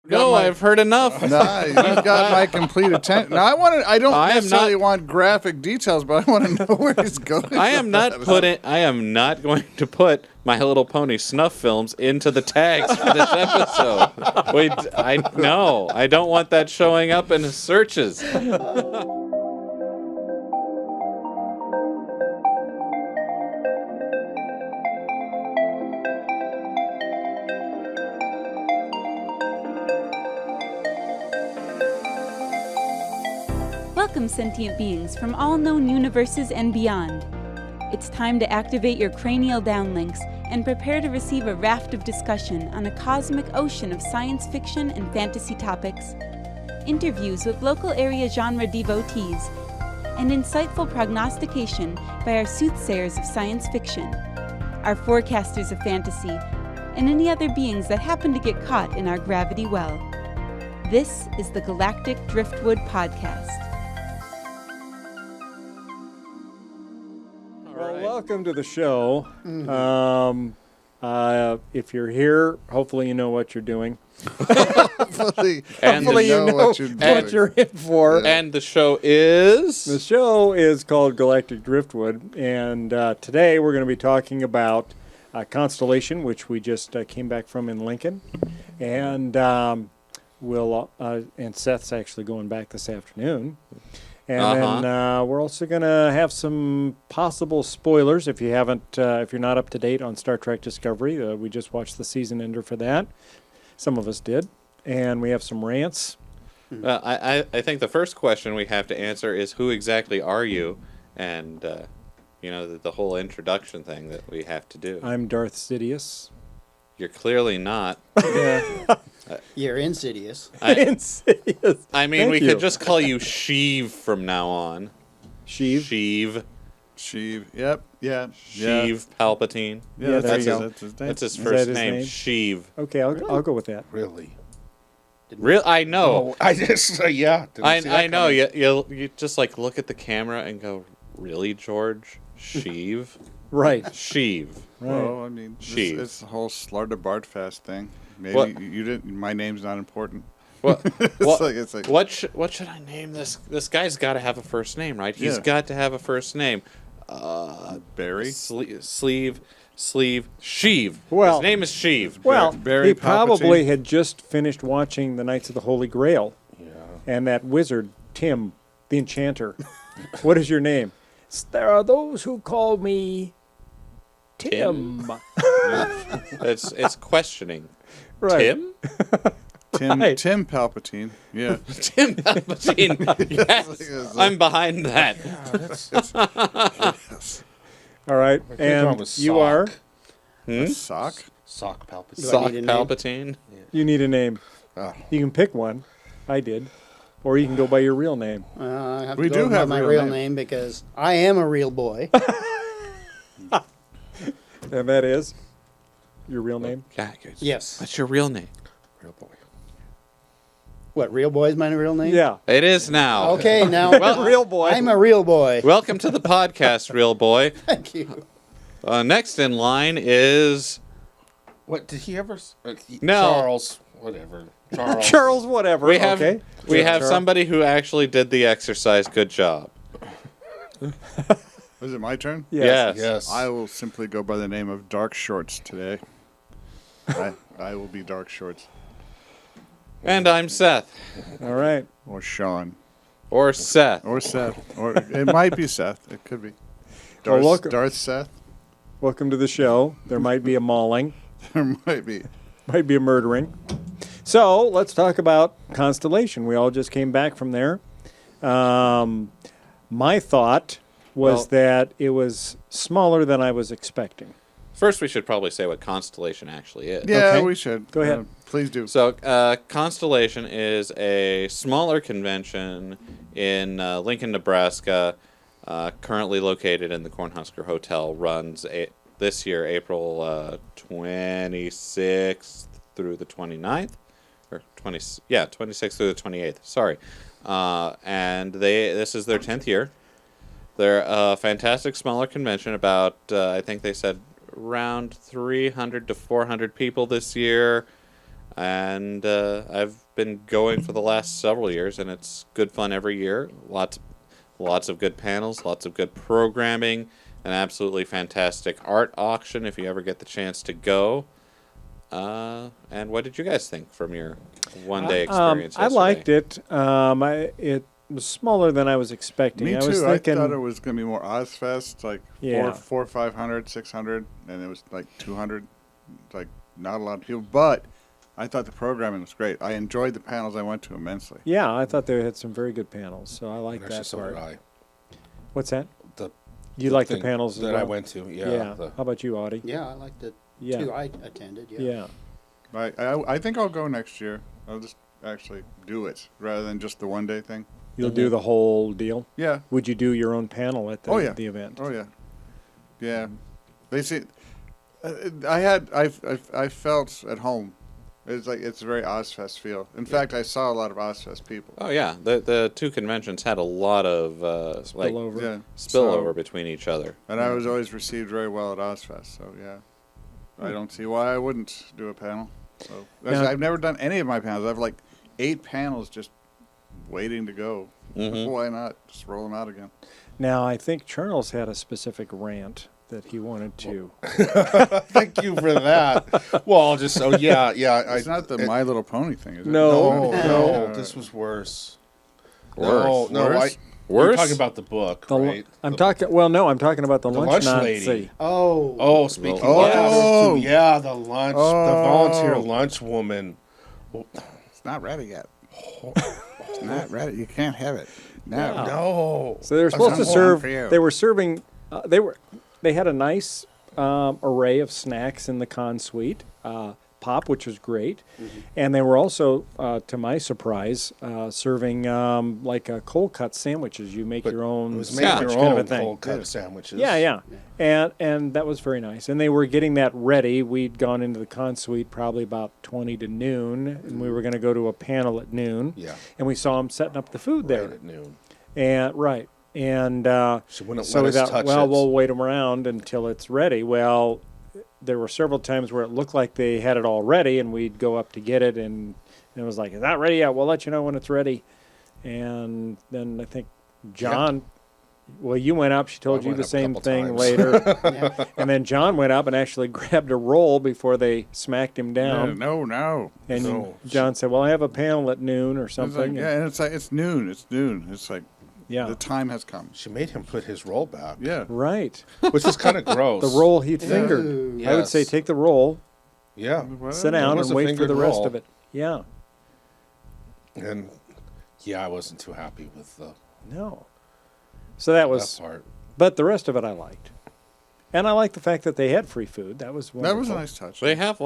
No, I've heard enough. Nah, you've got my complete attention. Now, I don't necessarily want graphic details, but I want to know where he's going. I am not going to put My Little Pony snuff films into the tags for this episode. Wait, I don't want that showing up in searches. Welcome, sentient beings from all known universes and beyond. It's time to activate your cranial downlinks and prepare to receive a raft of discussion on a cosmic ocean of science fiction and fantasy topics, interviews with local area genre devotees, and insightful prognostication by our soothsayers of science fiction, our forecasters of fantasy, and any other beings that happen to get caught in our gravity well. This is the Galactic Driftwood Podcast. Welcome to the show. If you're here, hopefully you know what you're doing. Hopefully you know what you're in for. And the show is? The show is called Galactic Driftwood, and today we're going to be talking about ConStellation, which we just came back from in Lincoln, and and Seth's actually going back this afternoon. And then we're also going to have some possible spoilers if you're not up to date on Star Trek Discovery. We just watched the season ender for that. Some of us did. And we have some rants. I think the first question we have to answer is, who exactly are you? And, the whole introduction thing that we have to do. I'm Darth Sidious. You're clearly not. Yeah. You're insidious. Insidious. I mean, we could just call you Sheev from now on. Sheev? Sheev. Yep. Yeah. Sheev Palpatine. Yeah, there you go. That's his name. That's his first name. Sheev. Okay, I'll go with that. Really? I know. Oh, I just yeah. I know. You just look at the camera and go, really, George? Sheev? Right. Sheev. Right. Well, I mean, Sheev. it's the whole Slarta Bartfast thing. Maybe What? you didn't. My name's not important. What? It's like What should I name this? This guy's got to have a first name, right? He's got to have a first name. Barry. Sleeve. Sheev. Well, his name is Sheev. Well, Barry he probably Palpatine. had just finished watching The Knights of the Holy Grail. Yeah. And that wizard, Tim, the Enchanter. What is your name? There are those who call me Tim. It's questioning. Right. Tim? Right. Tim Palpatine. Yeah. Tim Palpatine. Yes, I'm behind that. All right. I think And I was you Sock. are? A sock. Sock Palpatine. Sock need a name? Palpatine. You need a name. Oh. You can pick one. I did. Or you can go by your real name. I have We to do go by have my real real names. name because I am a real boy. And that is your real name? Yeah, Yes. What's your real name? Real boy. What, real boy is my real name? Yeah. It is now. Okay, now Real boy. I'm a real boy. Welcome to the podcast, real boy. Thank you. Next in line is What did he ever? No. Charles. Whatever. Charles. Charles, whatever. we have Okay. Charles. somebody who actually did the exercise. Good job. Was it my turn? Yes. Yes. I will simply go by the name of Dark Shorts today. I will be Dark Shorts. And I'm Seth. All right. Or Sean. Or Seth. Or Seth. Or it might be Seth. It could be. Well, look- Darth Seth. Welcome to the show. There might be a mauling. There might be. Might be a murdering. So let's talk about ConStellation. We all just came back from there. My thought was that it was smaller than I was expecting. First, we should probably say what ConStellation actually is. Yeah, Okay. we should. Go ahead. Please do. So, ConStellation is a smaller convention in Lincoln, Nebraska, currently located in the Cornhusker Hotel. Runs this year, April 26th through the 29th, or 26th through the 28th. Sorry, and this is their 10th year. They're a fantastic smaller convention. About I think they said around 300 to 400 people this year. And I've been going for the last several years, and it's good fun every year. Lots of good panels, lots of good programming, an absolutely fantastic art auction if you ever get the chance to go. And what did you guys think from your one-day experience I yesterday? liked it. It was smaller than I was expecting. Me I too. was thinking, I thought it was going to be more Ozfest, like Yeah. 500, 600, and it was like 200. Like not a lot of people, but I thought the programming was great. I enjoyed the panels I went to immensely. yeah, I thought they had some very good panels, so I liked Actually, that so part. did I. What's that? The You like the thing panels as that well? I went to. Yeah. Yeah. the- How about you, Audie? Yeah, I liked it Yeah. too. I attended. Yeah. Yeah. I think I'll go next year. I'll just actually do it rather than just the one-day thing. You'll do the whole deal? Yeah. Would you do your own panel at the, Oh, yeah. the event? Oh yeah. Yeah. They see. I felt at home. It's a very Ozfest feel. In fact, I saw a lot of Ozfest people. Oh yeah, the two conventions had a lot of like Spillover. Yeah. spillover between each other. And I was always received very well at Ozfest. So yeah, I don't see why I wouldn't do a panel. So Now- I've never done any of my panels. I have like 8 panels just waiting to go. Mhm. Why not just roll them out again? Now, I think Charles had a specific rant that he wanted to. Thank you for that. Well, I'll just. Oh yeah. It's not the My Little Pony thing, is it? No. No, this was worse. Worse. No, Worse? You're Worse? talking about the book, The, right? I'm talking. Well, no, I'm talking about the lunch, lunch Nazi. lady. Oh. Oh, speaking Oh. of that, too, yeah, the lunch, the Oh. volunteer lunch woman. It's not ready yet. It's not ready. You can't have it. No. No. So they were supposed to That's serve. for you. They were serving. They had a nice array of snacks in the con suite. Pop, which was great, and they were also, to my surprise, serving like cold cut sandwiches. You make your own It was sandwich making kind your of a own thing. cold cut sandwiches. Yeah. And that was very nice. And they were getting that ready. We'd gone into the con suite probably about 20 to noon, and we were going to go to a panel at noon. Yeah. And we saw them setting up the food there. Right at noon. And She wouldn't so we let us thought, touch well, it. we'll wait them around until it's ready. Well, there were several times where it looked like they had it all ready, and we'd go up to get it, and it was like, "Is that ready yet? We'll let you know when it's ready." And then I think John, well, you went up. She told I you went the up a same couple thing times. later, Yeah. and then John went up and actually grabbed a roll before they smacked him down. No. And No. John said, "Well, I have a panel at noon or It's something." like, and- yeah, and it's like it's noon. It's noon. It's like yeah, the time has come. She made him put his roll back, Yeah. right. which is kind of gross. The roll he'd fingered. Ooh. I would say Yes. take the roll, Yeah. sit It down, was and a wait for the fingered rest roll. of it. Yeah. And yeah, I wasn't too happy with No. So that was, that part. but the rest of it I liked, and I liked the fact that they had free food. That was wonderful. That was a nice touch. They have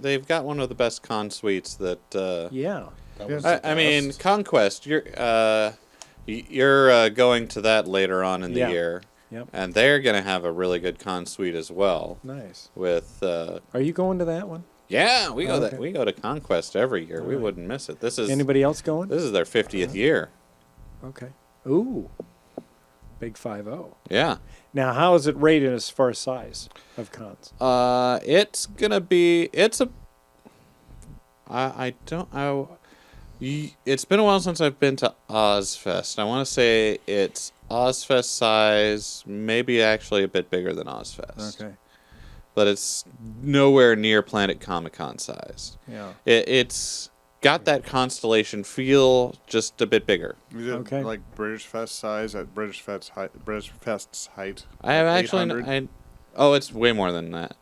they've got one of the best con suites that. Yeah. That Yeah. was the I mean, best. Conquest. You're going to that later on in the Yeah. year, Yep. and they're going to have a really good con suite as well. Nice. With Are you going to that one? yeah, we go Okay. we go to Conquest every year. We wouldn't miss it. This is Anybody else going? this is their 50th year. Okay. Ooh. Big 5-0. Yeah. Now, how is it rated as far as size of cons? It's gonna be. It's a. It's been a while since I've been to Ozfest. I want to say it's Ozfest size, maybe actually a bit bigger than Ozfest. Okay. But it's nowhere near Planet Comic-Con size. Yeah. It's got that ConStellation feel, just a bit bigger. Is it Okay. like British Fest size at British Fest's height? I have Like actually. 800? It's way more than that.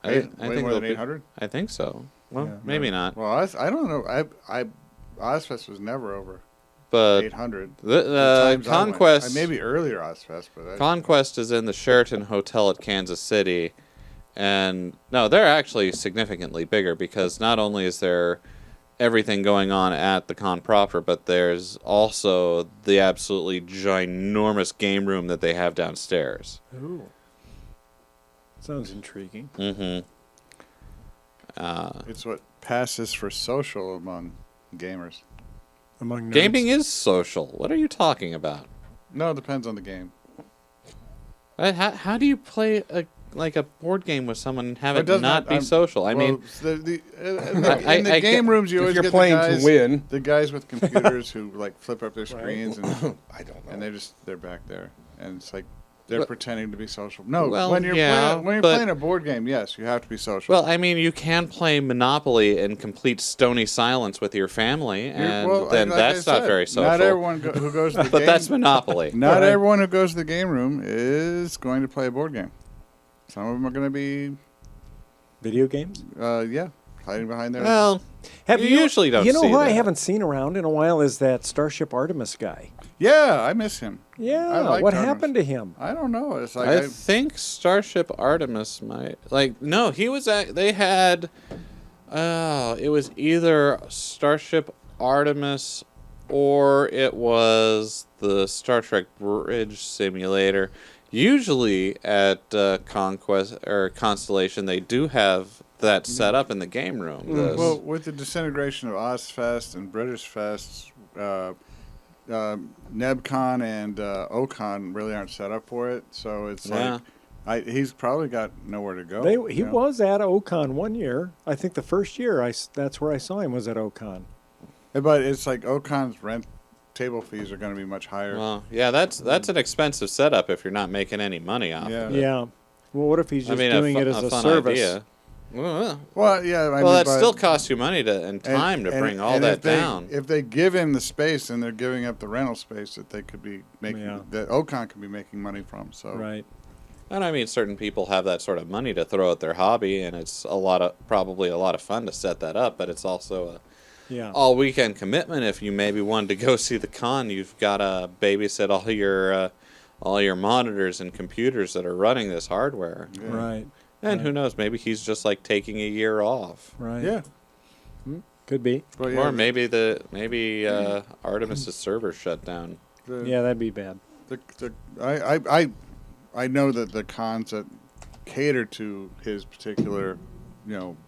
Way more it'll than be- 800? I think so. Well, Yeah. maybe not. Well, I don't know. Ozfest was never over But 800. the times I went. Conquest. Maybe earlier Ozfest, but Conquest is in the Sheraton Hotel at Kansas City, and no, they're actually significantly bigger because not only is there everything going on at the con proper, but there's also the absolutely ginormous game room that they have downstairs. Ooh. Sounds intriguing. Mm-hmm. it's what passes for social among gamers. Among nerds. Gaming is social. What are you talking about? No, it depends on the game. How do you play a like a board game with someone and have It it does not be I'm- social. I well, mean, in I the game get- rooms, you If always you're get playing the guys, to win, the guys with computers who like flip up their screens and I don't know. and they're back there, and it's like they're But- pretending to be social. No, Well, when you're yeah, when you're but- playing a board game, yes, you have to be social. well, I mean, you can play Monopoly in complete stony silence with your family, and then like I that's not said, very social. Not everyone who goes to the but game, that's Monopoly. not everyone who goes to the game room is going to play a board game. Some of them are going to be, Video games? hiding behind their. Well, you usually don't You know see who I that. haven't seen around in a while is that Starship Artemis guy. Yeah, I miss him. Yeah, liked what Artemis. happened to him? I don't know. It's like I think Starship Artemis might no, he was they had it was either Starship Artemis or it was the Star Trek Bridge Simulator. Usually at Conquest or Constellation they do have that set up in the game room. well, with the disintegration of Ozfest and British Fest, NebCon and Ocon really aren't set up for it. So it's Yeah. like he's probably got nowhere to go. He was at Ocon one year. I think the first year that's where I saw him was at Ocon. But it's like Ocon's rent table fees are going to be much higher. Well, yeah, that's an expensive setup if you're not making any money off Yeah. of it. Yeah. Well, what if he's just I mean, doing it a as a fun service? idea. Well, Well, yeah. I mean, that but- still costs you money and time to bring all and that if they, down. If they give him the space, then they're giving up the rental space that they could be making, Yeah. that Ocon could be making money from. So Right. And I mean, certain people have that sort of money to throw at their hobby, and it's probably a lot of fun to set that up. But it's also a Yeah. all weekend commitment. If you maybe wanted to go see the con, you've got to babysit all your monitors and computers that are running this hardware. yeah. Right. And who knows? Maybe he's just like taking a year off, Right. Yeah. Could be. But yeah, or maybe Artemis's server shut down. Yeah, that'd be bad. I know that the cons that cater to his particular,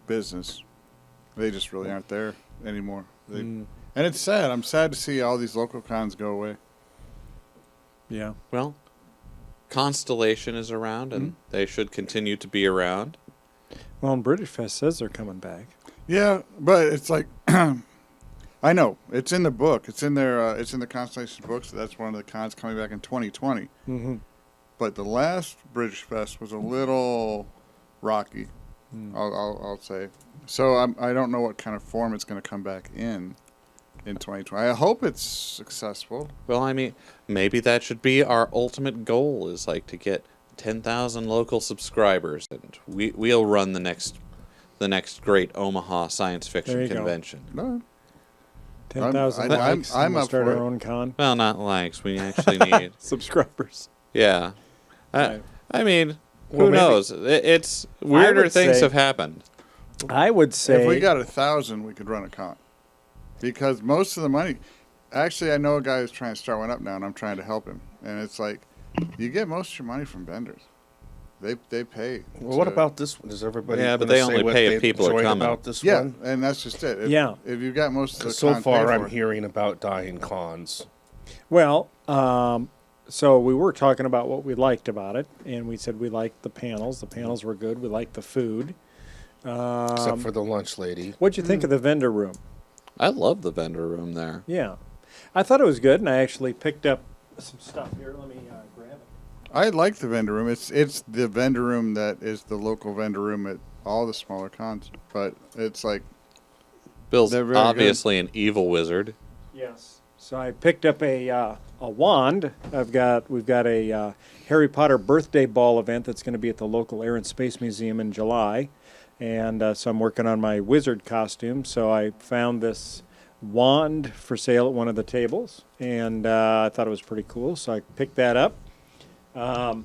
business, they just really aren't there anymore. And it's sad. I'm sad to see all these local cons go away. Yeah. Well, Constellation is around, and they should continue to be around. Well, and British Fest says they're coming back. Yeah, but it's like I know it's in the book. It's in their. It's in the Constellation books. That's one of the cons coming back in 2020. Mm-hmm. But the last British Fest was a little rocky. I'll say. So I don't know what kind of form it's going to come back in 2020. I hope it's successful. Well, I mean, maybe that should be our ultimate goal, is like to get 10,000 local subscribers, and we'll run the next great Omaha science There fiction you go. convention. No, 10,000 I'm- likes. I'm and we'll up start for our it. own con. Well, not likes. We actually need. Subscribers. Yeah. Right. I mean, Well, who maybe- knows? It's weirder would things say- have happened. I would say. if we got 1,000, we could run a con. Because most of the money, actually, I know a guy who's trying to start one up now, and I'm trying to help him. And it's like, you get most of your money from vendors. They pay. Well, what to- about this one? Is everybody? Yeah, but gonna they say only what pay if they people are enjoyed coming. About this Yeah, one? and that's just it. If you got most of the 'Cause so con far, paid I'm for, hearing about dying cons. Well, so we were talking about what we liked about it, and we said we liked the panels. The panels were good. We liked the food. Except for the lunch lady. What'd you think of the vendor room? I love the vendor room there. Yeah, I thought it was good, and I actually picked up some stuff here. Let me grab it. I like the vendor room. It's the vendor room that is the local vendor room at all the smaller cons. But it's like, Bill's They're very obviously an evil wizard. Yes. So I picked up a wand. We've got a Harry Potter birthday ball event that's going to be at the local Air and Space Museum in July, and so I'm working on my wizard costume. So I found this wand for sale at one of the tables, and I thought it was pretty cool. So I picked that up. I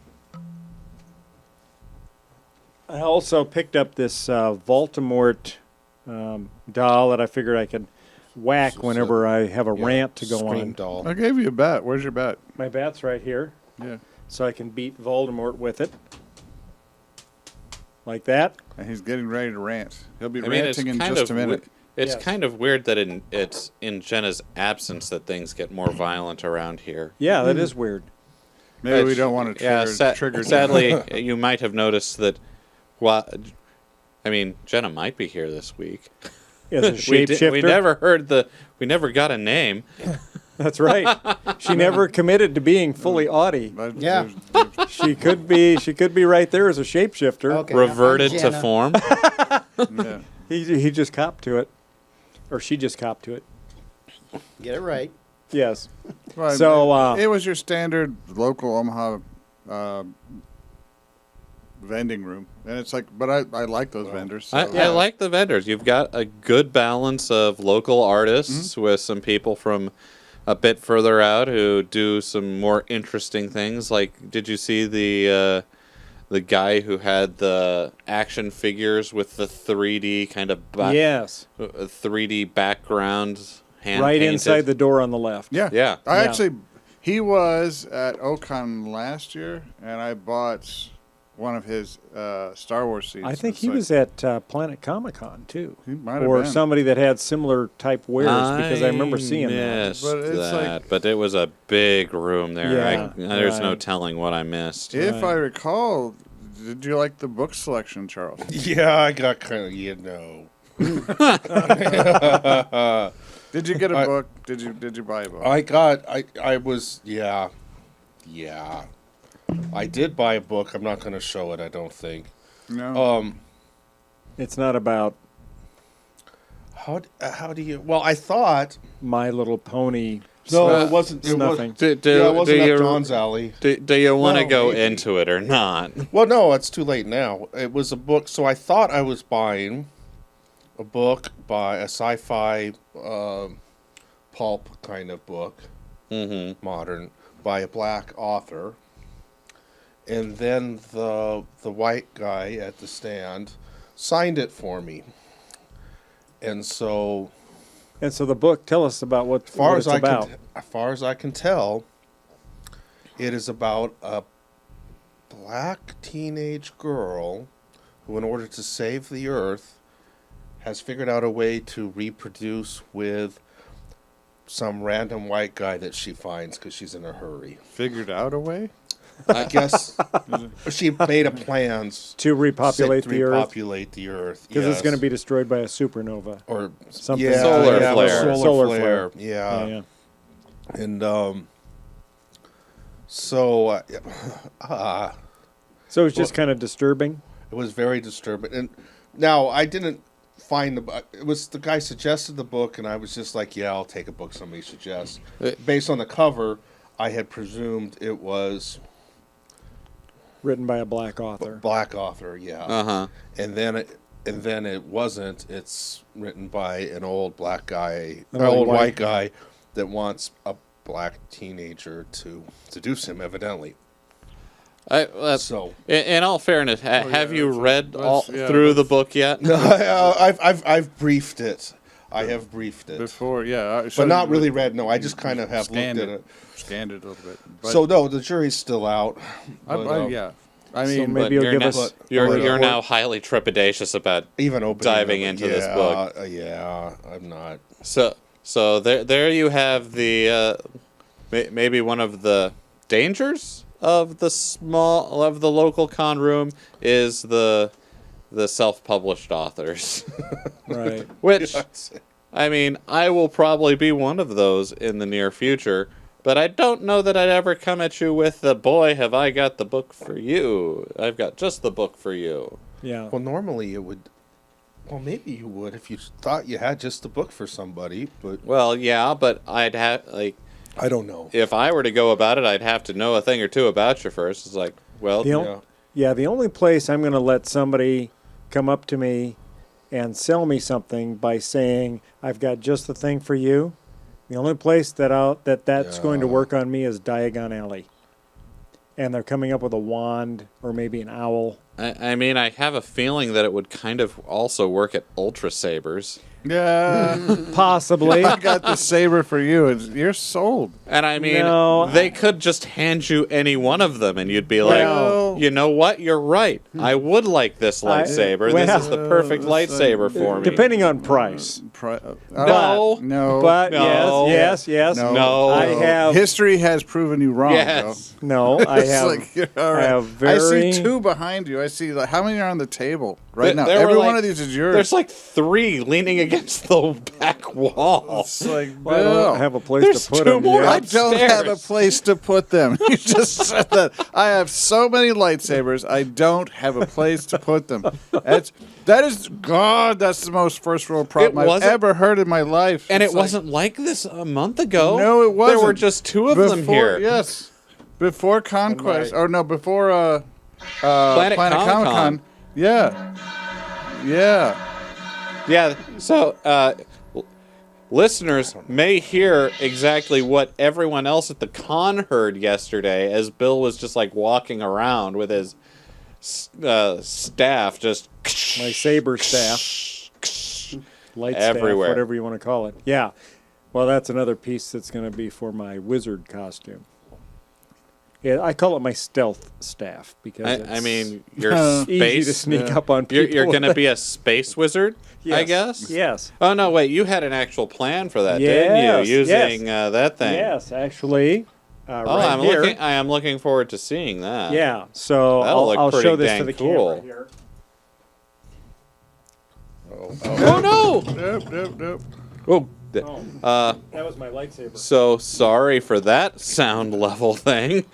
also picked up this Voldemort doll that I figured I could whack So- whenever I have a Yeah, rant to go Scream on. doll. I gave you a bat. Where's your bat? My bat's right here, Yeah. so I can beat Voldemort with it. Like that. And he's getting ready to rant. He'll be I mean, it's ranting in kind just of a minute. It's Yes. kind of weird that it's in Jenna's absence that things get more violent around here. Yeah, that is weird. Maybe we don't want to trigger. Sadly, you might have noticed that. I mean, Jenna might be here this week. As a shapeshifter. We never got a name. That's right. She never committed to being fully Audie. Yeah. She could be right there as a shapeshifter. Okay, Reverted I'm to Jenna. form. Yeah. He just copped to it, or she just copped to it. Get it right. Yes. Well, So, it was your standard local Omaha vending room, and it's like, but I like those vendors. So. I like the vendors. You've got a good balance of local artists with some people from a bit further out who do some more interesting things. Like, did you see the guy who had the action figures with the 3D kind of yes, 3D background hand right painted? inside the door on the left. Yeah. Yeah. He was at Ocon last year, and I bought one of his Star Wars seats. I think It's he like- was at Planet Comic-Con too, He might have or been. somebody that had similar type wares because I remember seeing that. missed But it's that. But it was a big room there. Yeah, There's no right. telling what I missed. If Right. I recall, did you like the book selection, Charles? Yeah, I got kind of, Did you get a book? Did you buy a book? Yeah. I did buy a book. I'm not going to show it, I don't think. No. It's not about How do you, well, I thought, My Little Pony. no, it wasn't, it Snuffing. wasn't, yeah, it wasn't up John's alley. Do you want to Well, go maybe. into it or not? Well, no, it's too late now. It was a book, so I thought I was buying a book by a sci-fi pulp kind of book, modern, by a black author. And then the white guy at the stand signed it for me. And so, the book, tell us about what it's about. as far as I can tell, it is about a black teenage girl who, in order to save the Earth, has figured out a way to reproduce with some random white guy that she finds because she's in a hurry. Figured out a way? I guess she made a plans To repopulate the Earth, repopulate the Earth because it's going to be destroyed by a supernova. or something. yeah, Solar yeah, flare. solar Solar flare. flare. Yeah. Yeah. And so So it's just kind of disturbing. it was very disturbing. And now I didn't find the. It was the guy suggested the book, and I was just like, yeah, I'll take a book somebody suggests. Based on the cover, I had presumed it was Written by a black author. black author. Yeah. Uh-huh. And then it wasn't. It's written by an old black guy, An an old old white- white guy that wants a black teenager to seduce him, evidently. So In all fairness, have you read let's- through the book yet? no, I've briefed it. I have briefed it, Before, yeah. but not really read. No, I just kind of have scanned looked at it. Scanned it a little bit. But So no, the jury's still out. yeah. I So mean, maybe you'll you're give na- us. You're now highly trepidatious about Even opening diving it, into this book. Yeah, I'm not. So there you have the maybe one of the dangers of the local con room is the self-published authors. Right. Which I mean, I will probably be one of those in the near future, but I don't know that I'd ever come at you with the boy have I got the book for you. I've got just the book for you. Yeah. Well, normally it would. Well, maybe you would if you thought you had just the book for somebody, but Well, yeah, but I'd have I don't know. if I were to go about it, I'd have to know a thing or two about you first. It's like, well, The only place I'm going to let somebody come up to me and sell me something by saying I've got just the thing for you. The only place that's going to work on me is Diagon Alley. And they're coming up with a wand or maybe an owl. I mean, I have a feeling that it would kind of also work at Ultra Sabers. yeah. Possibly. I got the saber for you. You're sold. And I mean, No, they could just hand you any one of them, and you'd be like, Well- you know what? You're right. I would like this lightsaber. This is the perfect lightsaber for me. Depending on price. No. No. But No. yes. No. I have History has proven you wrong. Yes. no. I It's have. like, you're all right. I have very. I see 2 behind you. I see like, how many are on the table right now? There were Every like- one of these is yours. There's like 3 leaning against the back wall. It's like, Well, I Bill, don't have a place There's to put 2 them. more I up- don't have a upstairs. place to put them. You just said that. I have so many lightsabers. I don't have a place to put them. That's the most first world problem I've wasn't- ever heard in my life. And It's it like, wasn't like this a month ago. No, it wasn't. There were just 2 of them here. Yes, before Conquest, or no, before Planet Comic-Con. Con. Yeah. Yeah. So, listeners may hear exactly what everyone else at the con heard yesterday, as Bill was just like walking around with his staff, just My saber staff, light Everywhere. staff, whatever you want to call it. Yeah. Well, that's another piece that's going to be for my wizard costume. Yeah, I call it my stealth staff because I it's mean, you're easy to space. sneak up on You're, people. you're going to be a space wizard, I Yes. guess. Yes. Oh no! Wait, you had an actual plan for that, Yes, didn't you? Using that thing. Yes, actually. Oh, right here. I am looking forward to seeing that. Yeah. So That'll look I'll pretty show this to dang the cool. camera here. Oh no! Nope. Oh. Oh, that was my lightsaber. So sorry for that sound level thing.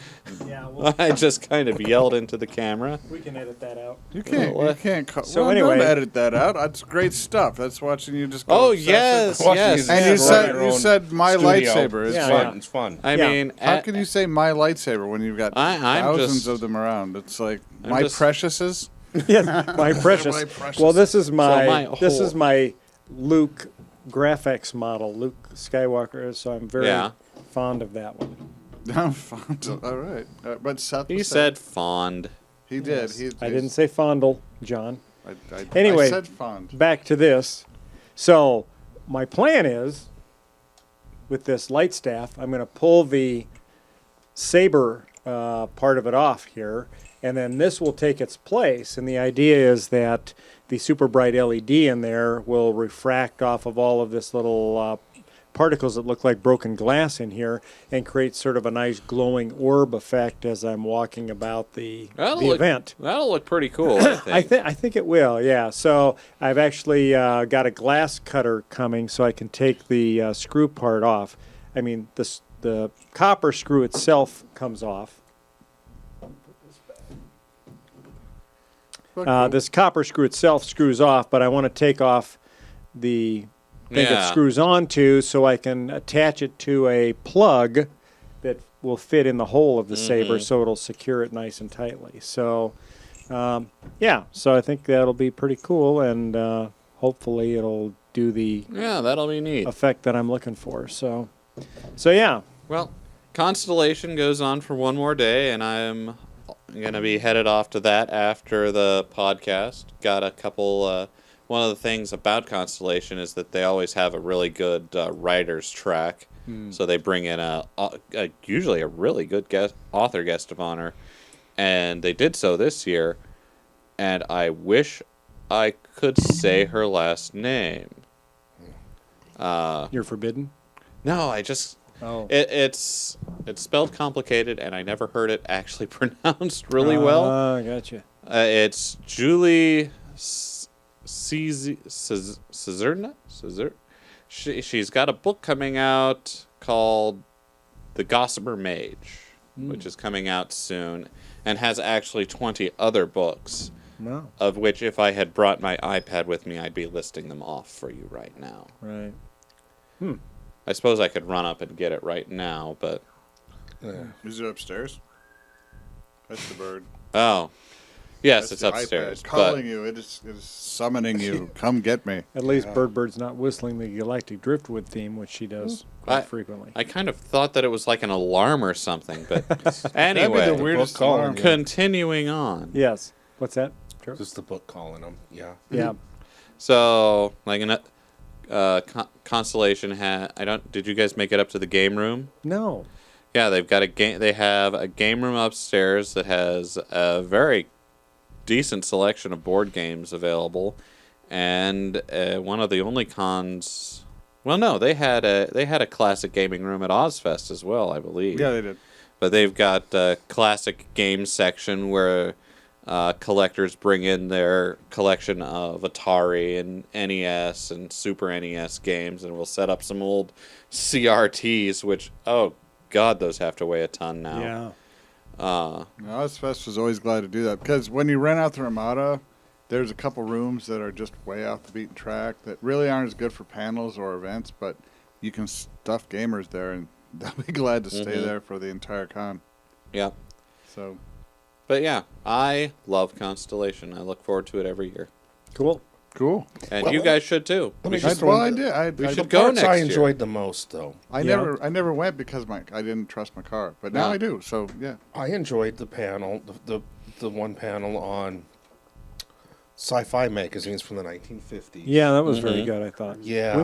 Yeah. Well, I just kind of yelled into the camera. we can edit that out. You can't. Well, You can't. so Well, anyway- don't edit that out. That's great stuff. That's watching you just. Go Oh obsessive. yes, Watching yes. you And you Yeah, said your you own said my studio. lightsaber. It's Yeah, Fun. fun. It's fun. I Yeah. mean, How can you say my lightsaber when you've got I'm thousands just- of them around? It's like I'm my just- preciouses. Yes, my precious. My precious. Well, this is my my this whole- is my Luke graphics model, Luke Skywalker. So I'm very Yeah. fond of that one. I'm fond of- all right, but Seth. he was said fond. he did. He, I didn't say fondle, John. I Anyway. said fond. Back to this. So my plan is, with this light staff, I'm going to pull the saber part of it off here, and then this will take its place. And the idea is that the super bright LED in there will refract off of all of this little particles that look like broken glass in here and create sort of a nice glowing orb effect as I'm walking about the event. That'll look pretty cool. I think. I think it will, yeah. So I've actually got a glass cutter coming so I can take the screw part off. I mean, the copper screw itself comes off. This copper screw itself screws off, but I want to take off the thing Yeah. it screws onto so I can attach it to a plug that will fit in the hole of the saber so it'll secure it nice and tightly. So, yeah, so I think that'll be pretty cool, and hopefully it'll do the Yeah, that'll be neat. effect that I'm looking for. So yeah. Well, ConStellation goes on for one more day, and I'm going to be headed off to that after the podcast. Got a couple. One of the things about ConStellation is that they always have a really good writer's track. So they bring in usually a really good author guest of honor, and they did so this year. And I wish I could say her last name. You're forbidden? No, I just. Oh. It's spelled complicated, and I never heard it actually pronounced really well. Ah, gotcha. It's Julie Cezerna. She's got a book coming out called The Gossamer Mage, which is coming out soon, and has actually 20 other books, No. of which if I had brought my iPad with me, I'd be listing them off for you right now. Right. I suppose I could run up and get it right now, but... Is it upstairs? That's the bird. Oh. Yes, That's it's the upstairs. iPad calling you. It is summoning you. Come get me. At least Bird's not whistling the Galactic Driftwood theme, which she does quite frequently. I kind of thought that it was like an alarm or something, but That'd be anyway, the weirdest book calling alarm. you. continuing on. Yes. What's that? Sure. Just the book calling them. Yeah. Yeah. So, like, ConStellation did you guys make it up to the game room? No. Yeah, they've got they have a game room upstairs that has a very decent selection of board games available, and one of the only cons. Well, no, they had a classic gaming room at Ozfest as well, I believe. Yeah, they did. But they've got a classic games section where collectors bring in their collection of Atari and NES and Super NES games, and we'll set up some old CRTs, which, oh God, those have to weigh a ton now. Yeah. Ozfest was always glad to do that because when you rent out the Ramada, there's a couple rooms that are just way off the beaten track that really aren't as good for panels or events, but you can stuff gamers there and they'll be glad to stay there for the entire con. Yeah. So, But yeah, I love ConStellation. I look forward to it every year. Cool. cool. And you guys should too. Let me We just should- throw Well, I in did. we I, should the go parts next I year. enjoyed the most, though. I Yeah. never went because I didn't trust my car, but now Yeah. I do. So yeah, I enjoyed the panel, the one panel on sci-fi magazines from the 1950s. Yeah, that was very good, I thought. Yeah.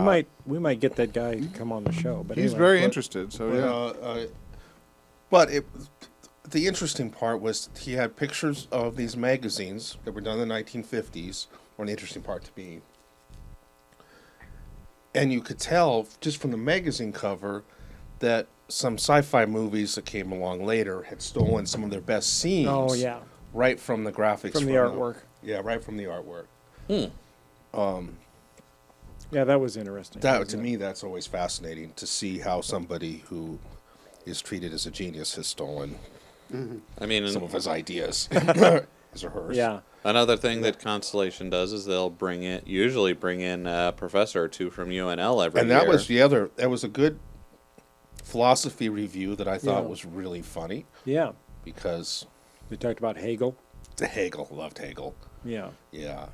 We might get that guy to come on the show. But he's anyway, very but- interested. So yeah, But the interesting part was he had pictures of these magazines that were done in the 1950s, or the interesting part to me. And you could tell just from the magazine cover that some sci-fi movies that came along later had stolen some of their best scenes. Oh yeah, Right from the graphics. from the artwork. Yeah, right from the artwork. Yeah, that was interesting. That wasn't to it? me, that's always fascinating to see how somebody who is treated as a genius has stolen I mean, some of his ideas. His or hers. Yeah. another thing that ConStellation does is they'll usually bring in a professor or two from UNL every And year. that was a good philosophy review that I thought was really funny Yeah. because They talked about Hegel. Hegel, loved Hegel. Yeah. Yeah.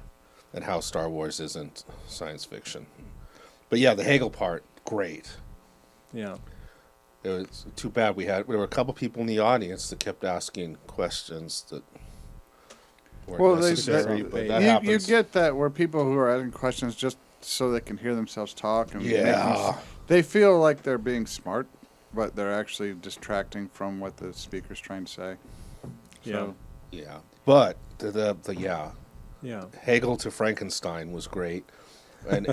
And how Star Wars isn't science fiction. But yeah, the Hegel part, great. Yeah. It was too bad there were a couple people in the audience that kept asking questions that weren't necessary, but that you happens. get that where people who are asking questions just so they can hear themselves talk and Yeah. they feel like they're being smart, but they're actually distracting from what the speaker's trying to say. So, Yeah. But the Yeah. Hegel to Frankenstein was great, and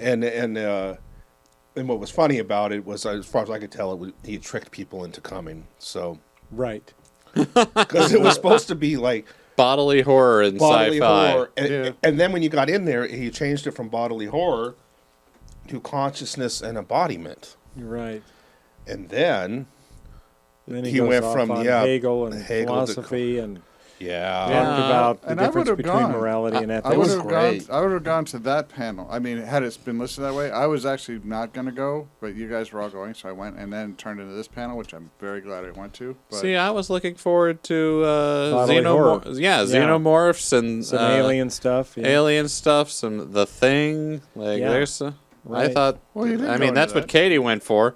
what was funny about it was, as far as I could tell, he had tricked people into coming. So Right. because it was supposed to be like bodily horror and bodily sci-fi. horror, Yeah. and then when you got in there, he changed it from bodily horror to consciousness and embodiment, You're right. and then And then He he, goes went off from, on yeah, Hegel and Hegel to philosophy and yeah, talked about the and I difference would've between gone. morality and I ethics. would was have gone. great. I would have gone to that panel. I mean, had it been listed that way, I was actually not going to go, but you guys were all going, so I went, and then turned into this panel, which I'm very glad I went to. But See, I was looking forward to Bodily horror. xenomorphs and Some alien stuff. Yeah. alien stuff, some The Thing. Like Yeah. there's, I Right. thought. Well, you didn't I go mean, into that's what that. Katie went for.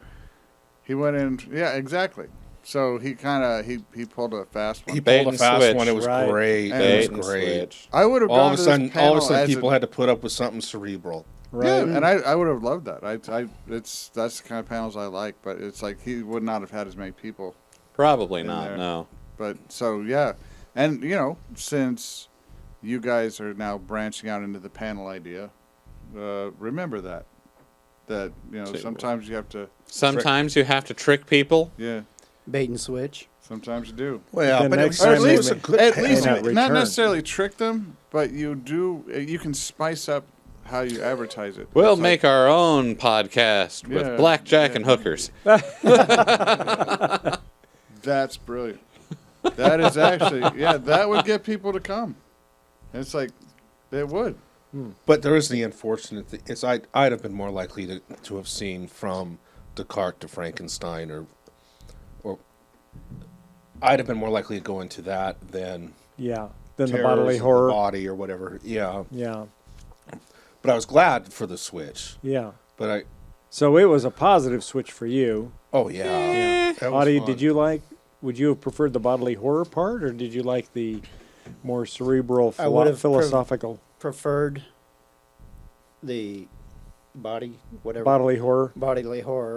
he went in. Yeah, exactly. So he kind of he pulled a fast one. he Bait pulled a and fast switch. one. It was Right. great. And It Bait and was great. switch. I would have All gone of a to sudden, this panel all of a sudden, as people had to put up with something cerebral. Right. Yeah, and I would have loved that. That's the kind of panels I like, but it's like he would not have had as many people. Probably In not. there. No. But so yeah, and since you guys are now branching out into the panel idea, remember that sometimes you have to. Sometimes you have to trick people. Yeah, Bait and switch. sometimes you do. Well, The but next it Or was, at it least, was a good at panel. least not not return. necessarily trick them, but you do. You can spice up how you advertise it. We'll It's like- make our own podcast with Yeah, blackjack yeah. and hookers. That's brilliant. That is actually, that would get people to come. It's like, it would. But there is the unfortunate thing. I'd have been more likely to have seen from Descartes to Frankenstein, or I'd have been more likely to go into that than Yeah. Then the terrors bodily of the horror. body or whatever. Yeah, Yeah. but I was glad for the switch. Yeah. But So it was a positive switch for you. oh yeah, that was Audie, fun. would you have preferred the bodily horror part, or did you like the more cerebral, I would have philosophical Preferred the bodily horror,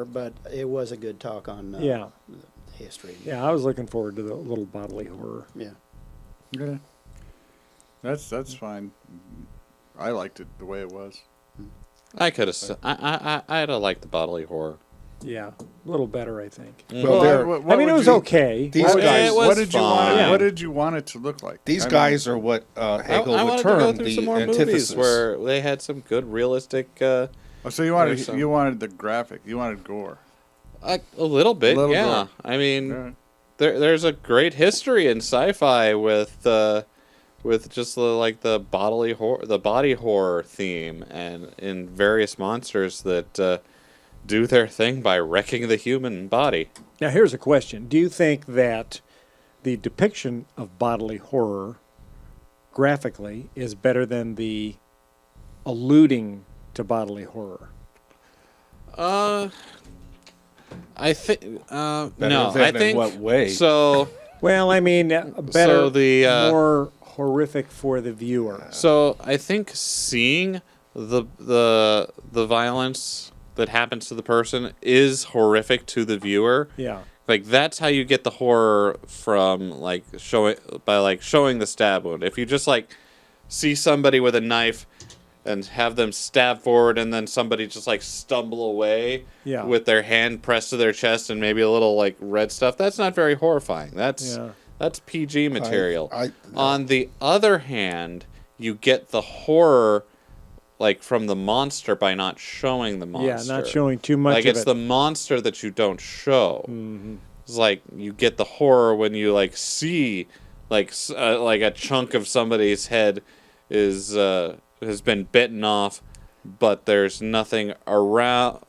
but it was a good talk on Yeah. history. Yeah, I was looking forward to the little bodily horror. Yeah. Yeah. That's fine. I liked it the way it was. I'd have liked the bodily horror. Yeah, a little better, I think. Well, they're- I mean, it was okay. These What, guys- it was what did you want? fine. What did you want it to look like? These I guys are what Hegel I would wanted to go term through the some more antithesis. movies where they had some good realistic. Oh, so you There's some- wanted the graphic. You wanted gore. A little bit, Little yeah. gore. I mean, Yeah. there's a great history in sci-fi with just the bodily horror, the body horror theme, and in various monsters that do their thing by wrecking the human body. Now, here's a question. Do you think that the depiction of bodily horror graphically is better than the alluding to bodily horror? I think Better no. than I in think what way? so. Well, I mean, better, So the, more horrific for the viewer. So I think seeing the violence that happens to the person is horrific to the viewer. Yeah. Like that's how you get the horror from showing the stab wound. If you just see somebody with a knife and have them stab forward and then somebody just stumble away Yeah. with their hand pressed to their chest and maybe a little red stuff, that's not very horrifying. That's PG material. On the other hand, you get the horror from the monster by not showing the monster. Yeah, not showing too much of it's it. the monster that you don't show. Mhm. It's you get the horror when you see a chunk of somebody's head has been bitten off, but there's nothing around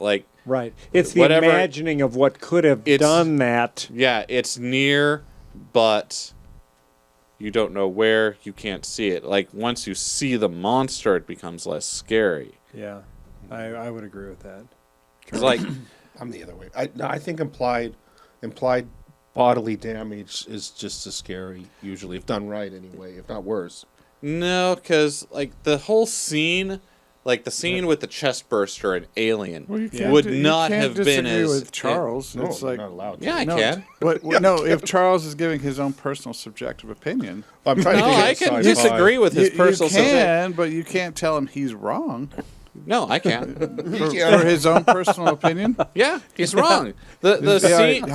Right. It's the whatever- imagining of what could have done that. yeah, it's near, but you don't know where, you can't see it. Once you see the monster, it becomes less scary. Yeah. I would agree with that. It's I'm the other way. I think implied bodily damage is just as scary usually, if done right anyway, if not worse. no, because the whole scene, the scene with the chest burster and Alien, Well, you would you not can't have been disagree as with Charles. No, It's you're not allowed to. Yeah, I no, can. But no, if Charles is giving his own personal subjective opinion, I'm trying No, to I think can of sci-fi. disagree with his you personal subject. can, but you can't tell him he's wrong No, I can't. for his own personal opinion. Yeah, he's wrong. The Yeah, scene.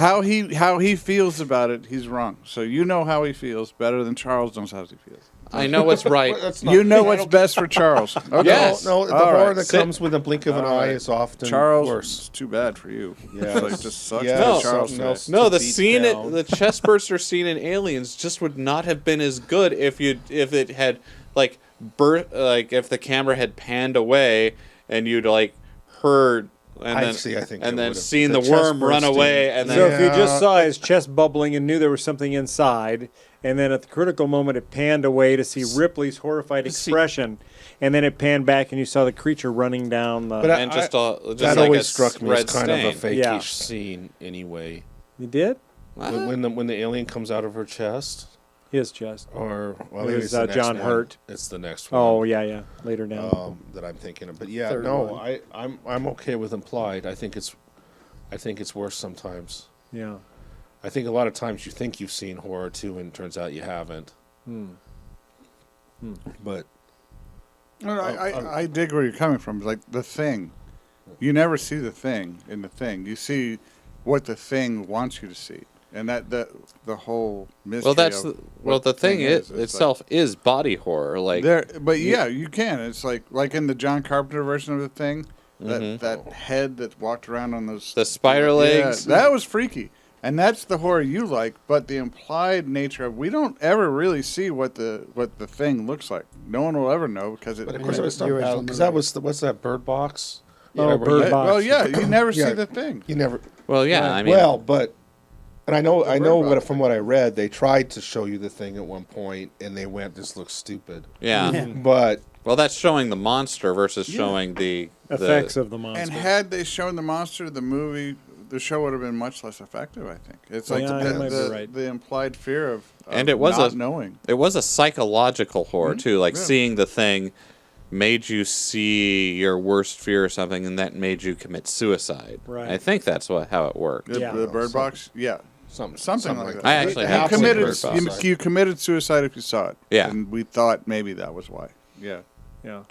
how he feels about it, he's wrong. So you know how he feels better than Charles knows how he feels. I know what's right. That's not- You know what's best for Charles. Okay. Yes. No, the All horror right. that Sit. comes with a blink of an All eye right. is often Charles, worse. it's too bad for you. Yeah. It just sucks. Yeah, to No. have Charles something today. else. No, to the beat scene, down. the chest burster scene in Aliens just would not have been as good if it had if the camera had panned away and you'd heard and I then see, I think and it then would've- seen the the chest worm run bursting. away and then So if you just Yeah. saw his chest bubbling and knew there was something inside, and then at the critical moment it panned away to see Ripley's horrified expression, and then it panned back and you saw the creature running down the... But and just that like always a struck me as red kind stain. of a fakeish Yeah. scene anyway. You did? What? When the alien comes out of her chest, His chest. or well, It maybe was, it's the next John one. Hurt. It's the next one. Oh, yeah. Later down. That I'm thinking of. But yeah, Third no, one. I'm okay with implied. I think it's worse sometimes. Yeah. I think a lot of times you think you've seen horror too, and it turns out you haven't. But No, I dig where you're coming from. Like The Thing, you never see the thing in The Thing. You see what the thing wants you to see, and that the whole mystery. Well, that's of well what the thing it's itself is body horror. there, but yeah, you can. It's like in the John Carpenter version of The Thing, that head that walked around on those The spider legs. Yeah, that was freaky. And that's the horror you like, but the implied nature of we don't ever really see what the thing looks like. No one will ever know because it. But of course, it was The original because movie. that was what's that Bird Box? Oh, Bird Box. Well, yeah, you never Yeah. see the thing. You never. Well, yeah, I mean, well, but and I know Bird what Box from what I read, they tried to show you the thing at one point, and they went, "This looks stupid." yeah. But Well, that's showing the monster versus showing the Effects of the monster. And had they shown the monster, the show would have been much less effective. I think it's like Yeah, you might be right. the implied fear of And it was not a- knowing. It was a psychological horror too. Like Yeah. seeing the thing made you see your worst fear or something, and that made you commit suicide. Right. I think that's how it worked. Yeah. The Bird Box, yeah, something like that. I actually You have seen committed Bird Box. you committed suicide if you saw it. Yeah. and we thought maybe that was why. Yeah, Yeah.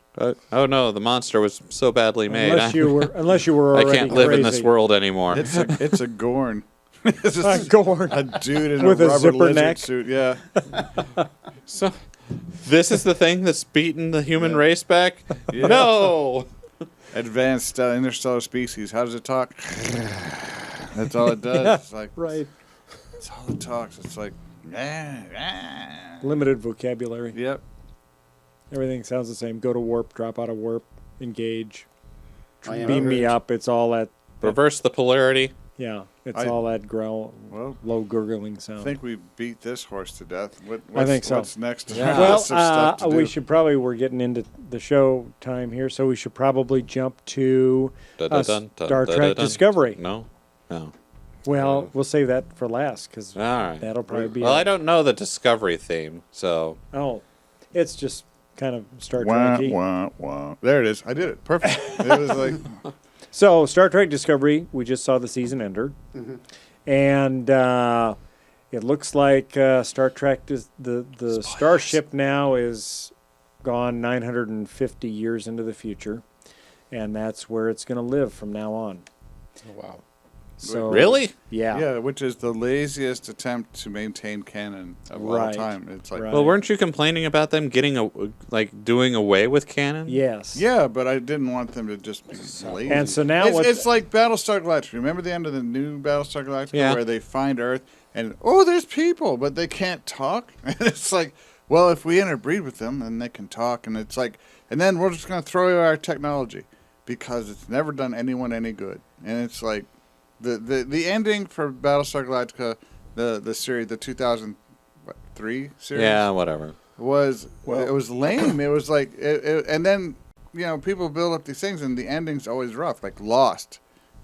Oh no, the monster was so badly made. Unless you were I already can't live in this crazy. world anymore. It's a Gorn. It's A just Gorn. a dude in With a a rubber zipper lizard neck. suit. Yeah. So, this is the thing that's beaten the human Yeah. race back? Yeah. No! Advanced interstellar species. How does it talk? That's all it does. Yeah, It's like right. that's all it talks. It's like Limited vocabulary. Yep. Everything sounds the same. Go to warp, drop out of warp, engage, I am beam me hurt. up. It's all that. Reverse the polarity. Yeah, it's I- all that growl, Well, low gurgling I sound. think we beat this horse to death. I think so. What's next? Yeah. Well, Lots of stuff to we do. should probably, we're getting into the show time here, so we should probably jump to Dun-dun-dun, Star Trek dun-dun-dun. Discovery. No? No. Well, we'll save that for last because All right. that'll probably be. Well, I don't know the Discovery theme, so. Oh, it's just kind of Star Wah, Trek-y. wah, wah. There it is. I did it. Perfect. It was like So, Star Trek Discovery, we just saw the season ender. And it looks like Star Trek, the starship now is gone 950 years into the future. And that's where it's going to live from now on. Oh, wow. So, Really? Yeah. yeah, which is the laziest attempt to maintain canon of all Right. time. It's like Right. Well, weren't you complaining about them doing away with canon? Yes. yeah, but I didn't want them to just be lazy. And so now it's like Battlestar Galactica. Remember the end of the new Battlestar Galactica Yeah. where they find Earth and there's people, but they can't talk. And it's like, well, if we interbreed with them, then they can talk. And it's like, and then we're just going to throw away our technology because it's never done anyone any good. And it's like the ending for Battlestar Galactica, the series, the 2003 series. Yeah, whatever. It was lame. It was like, and then people build up these things, and the ending's always rough. Like Lost,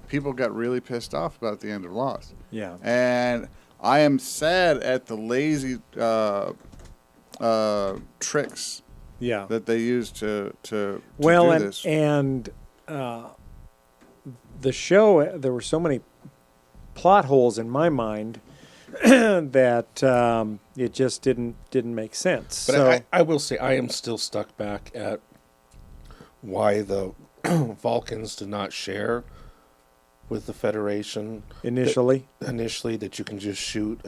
people got really pissed off about the end of Lost, Yeah. and I am sad at the lazy tricks Yeah. that they use to Well, do this. and the show, there were so many plot holes in my mind that it just didn't make sense. But So I will say I am still stuck back at why the Vulcans did not share with the Federation initially, initially, that you can just shoot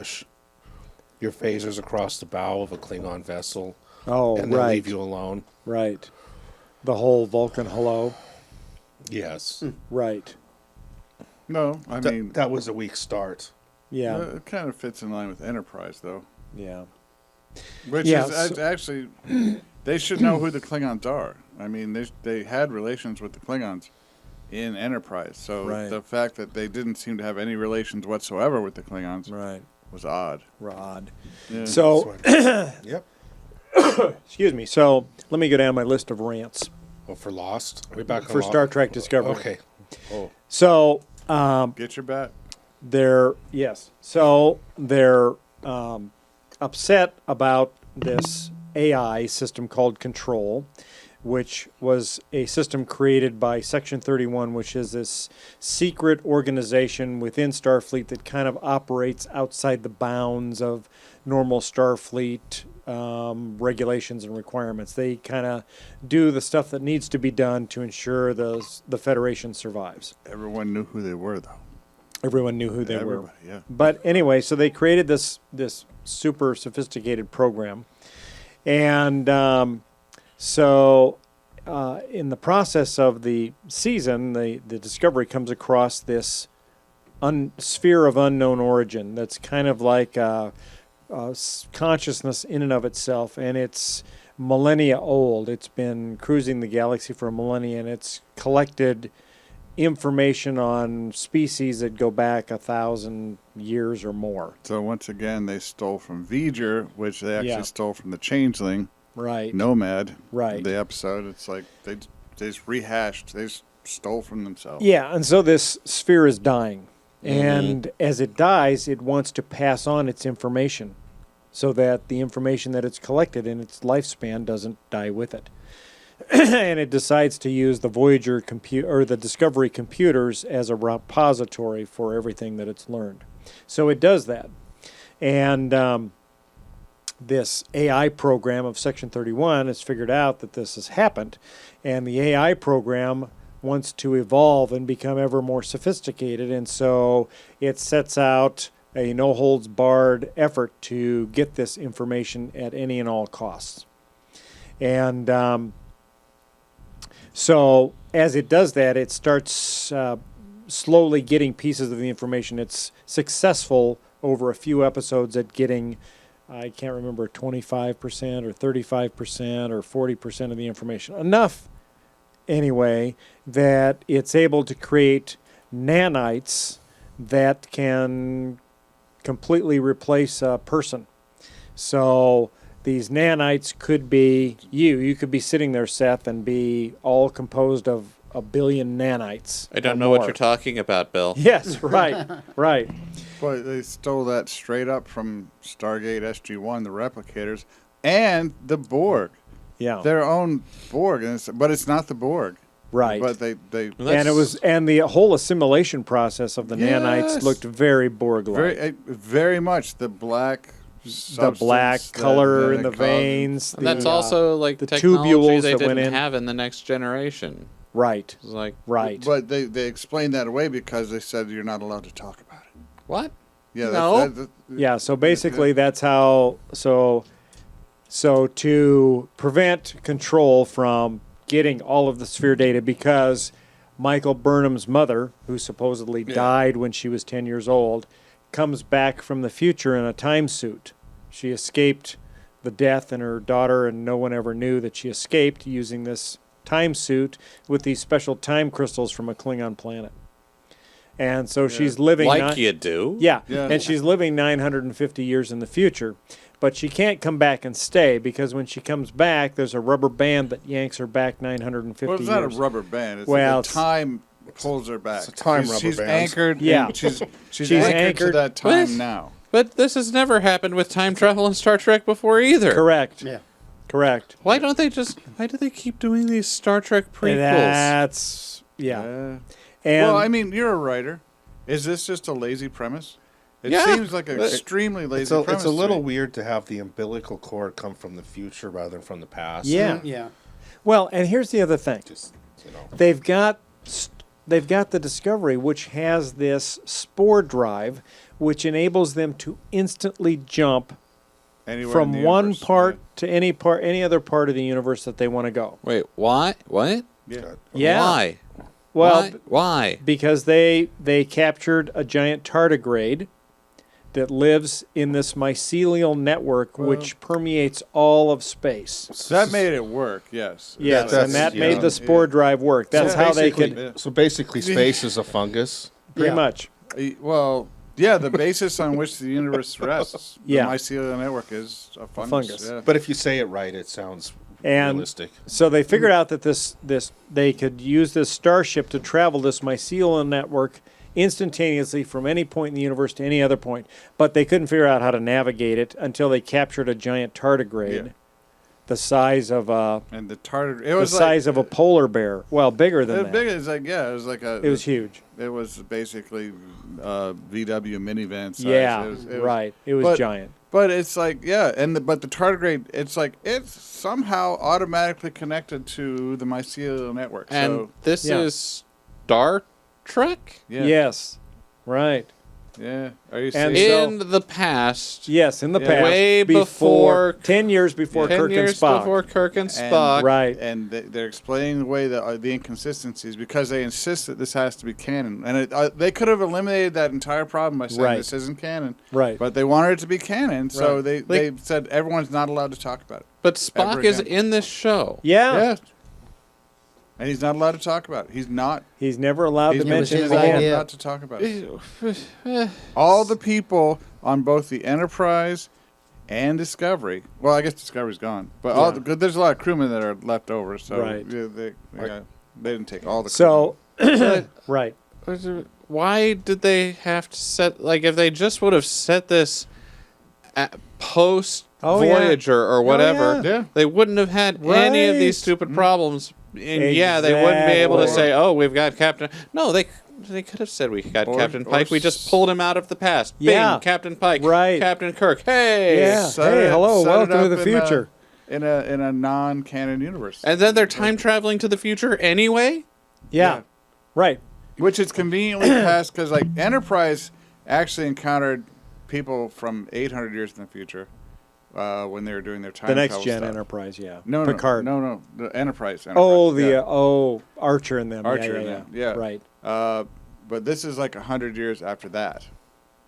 your phasers across the bow of a Klingon vessel and then right, leave you alone. right, the whole Vulcan hello, Yes. right, No, I mean, That was a weak start. yeah, it kind of fits in line with Enterprise, though. yeah, Which Yeah, is so- actually, they should know who the Klingons are. I mean, they had relations with the Klingons in Enterprise. So Right. the fact that they didn't seem to have any relations whatsoever with the Klingons right, was odd. Rod. Yeah. So, Yep. excuse me. So let me go down my list of rants Well, for Lost, are we back on for Lost? Star Trek Discovery. Okay. Oh, So Get your bat. they're upset about this AI system called Control, which was a system created by Section 31, which is this secret organization within Starfleet that kind of operates outside the bounds of normal Starfleet regulations and requirements. They kind of do the stuff that needs to be done to ensure the Federation survives. Everyone knew who they were, though. Everyone knew who they were. Everybody, yeah. But anyway, so they created this super sophisticated program, and in the process of the season, the Discovery comes across this sphere of unknown origin that's kind of like consciousness in and of itself, and it's millennia old. It's been cruising the galaxy for a millennia, and it's collected information on species that go back 1,000 years or more. So once again, they stole from V'ger, which they actually Yeah. stole from the Changeling, Right. Nomad. Right. The episode, it's like they just rehashed. They just stole from themselves. Yeah, and so this sphere is dying. And as it dies, it wants to pass on its information so that the information that it's collected in its lifespan doesn't die with it. And it decides to use the Voyager or the Discovery computers as a repository for everything that it's learned. So it does that. And this AI program of Section 31 has figured out that this has happened, and the AI program wants to evolve and become ever more sophisticated, and so it sets out a no-holds-barred effort to get this information at any and all costs. And so as it does that, it starts slowly getting pieces of the information. It's successful over a few episodes at getting, I can't remember, 25% or 35% or 40% of the information. Enough, anyway, that it's able to create nanites that can completely replace a person. So these nanites could be you. You could be sitting there, Seth, and be all composed of 1 billion nanites. I don't or know what more. you're talking about, Bill. Yes, right, right. But they stole that straight up from Stargate SG-1, the replicators, and the Borg. Yeah, Their own Borg, but it's not the Borg. right. But they And the whole assimilation process of the nanites Yes. looked very Borg-like. very much the black The black substance color that in the it caused- veins. And that's the, also like the technology tubules they that went didn't in. have in the next generation. Right, It's like, right. But they explained that away because they said you're not allowed to talk about it. what? Yeah. No. Yeah, so basically that's how, so to prevent control from getting all of the sphere data, because Michael Burnham's mother, who supposedly died when she was 10 years old, comes back from the future in a time suit. She escaped the death, and her daughter and no one ever knew that she escaped using this time suit with these special time crystals from a Klingon planet. And so she's living... Like you do? Yeah, Yeah. and she's living 950 years in the future. But she can't come back and stay, because when she comes back, there's a rubber band that yanks her back 950 Well, it's years. not a rubber band. It's Well, like the time pulls her back. It's a time she's, rubber she's band. anchored. Yeah. She's She's anchored anchored. to that time What? now. But this has never happened with time travel in Star Trek before either. Correct. Yeah. Correct. Why do they keep doing these Star Trek prequels? That's, yeah. And Well, I mean, you're a writer. Is this just a lazy premise? It Yeah, seems like an but- extremely lazy It's a, premise. it's a to little me. weird to have the umbilical cord come from the future rather than from the past. yeah. Yeah. Well, and here's the other thing. Just, They've got the Discovery, which has this spore drive, which enables them to instantly jump Anywhere in from the one universe, part to any other part of the universe that they want to go. Wait, why? What? Yeah. Yeah. Why? Well, Why? because they captured a giant tardigrade that lives in this mycelial network, which permeates all of space. So that made it work. Yes. Yes, that's- and that yeah. made the spore drive work. That's how they basically- could, So basically, space is a fungus. pretty Yeah. much. Well, yeah, the basis on which the universe rests. Yeah. The mycelial network is a fungus. fungus. Yeah. But if you say it right, it sounds And realistic. so they figured out that this they could use this starship to travel this mycelial network instantaneously from any point in the universe to any other point. But they couldn't figure out how to navigate it until they captured a giant tardigrade, Yeah. the size of a And the tartar. It was size of a polar bear. Well, bigger than It that. big. It's like it was like a. It was huge. It was basically VW minivan size. Yeah, It was, right. It was but- giant. But it's like but the tardigrade, it's like it's somehow automatically connected to the mycelial network. And So this yeah. is Star Trek? yeah, Yes, right. yeah. Are you And serious? In the past. Yes, in the Yeah. past, Way before- 10 years before 10 Kirk years and Spock. before Kirk and And- Spock. Right. And they're explaining away the inconsistencies because they insist that this has to be canon. And they could have eliminated that entire problem by saying Right. this isn't canon. Right. But they wanted it to be canon, so Right. they said everyone's not allowed to talk about it. But Spock Ever is again. in this show. Yeah. And he's not allowed to talk about it. He's not. He's never allowed He's to it was mention his it again. idea. not to talk about it. All the people on both the Enterprise and Discovery. Well, I guess Discovery's gone, but there's a lot of crewmen that are left over. So Right. yeah, they didn't take all the. So, right. Why did they have to set, like, if they just would have set this at post Oh, yeah. Voyager or whatever, yeah. Yeah. they wouldn't have had any of Right. these stupid problems. And yeah, they wouldn't be able to Exactly. say, "Oh, we've got Captain." No, They could have said we got Or- Captain or Pike. We just pulled him out of the past. Yeah. Bing, Captain Pike. Right. Captain Kirk. Hey. Yeah. Set Hey, it- hello, set it welcome to up the future. in a non-canon universe. And then they're time traveling to the future anyway? Yeah. Right. Which is conveniently passed because, like, Enterprise actually encountered people from 800 years in the future when they were doing their time The next travel gen stuff. Enterprise, yeah. No, Picard. no, the Enterprise. Oh, the yeah. Archer and them. Archer yeah, and yeah, them, yeah. Right. But this is like 100 years after that.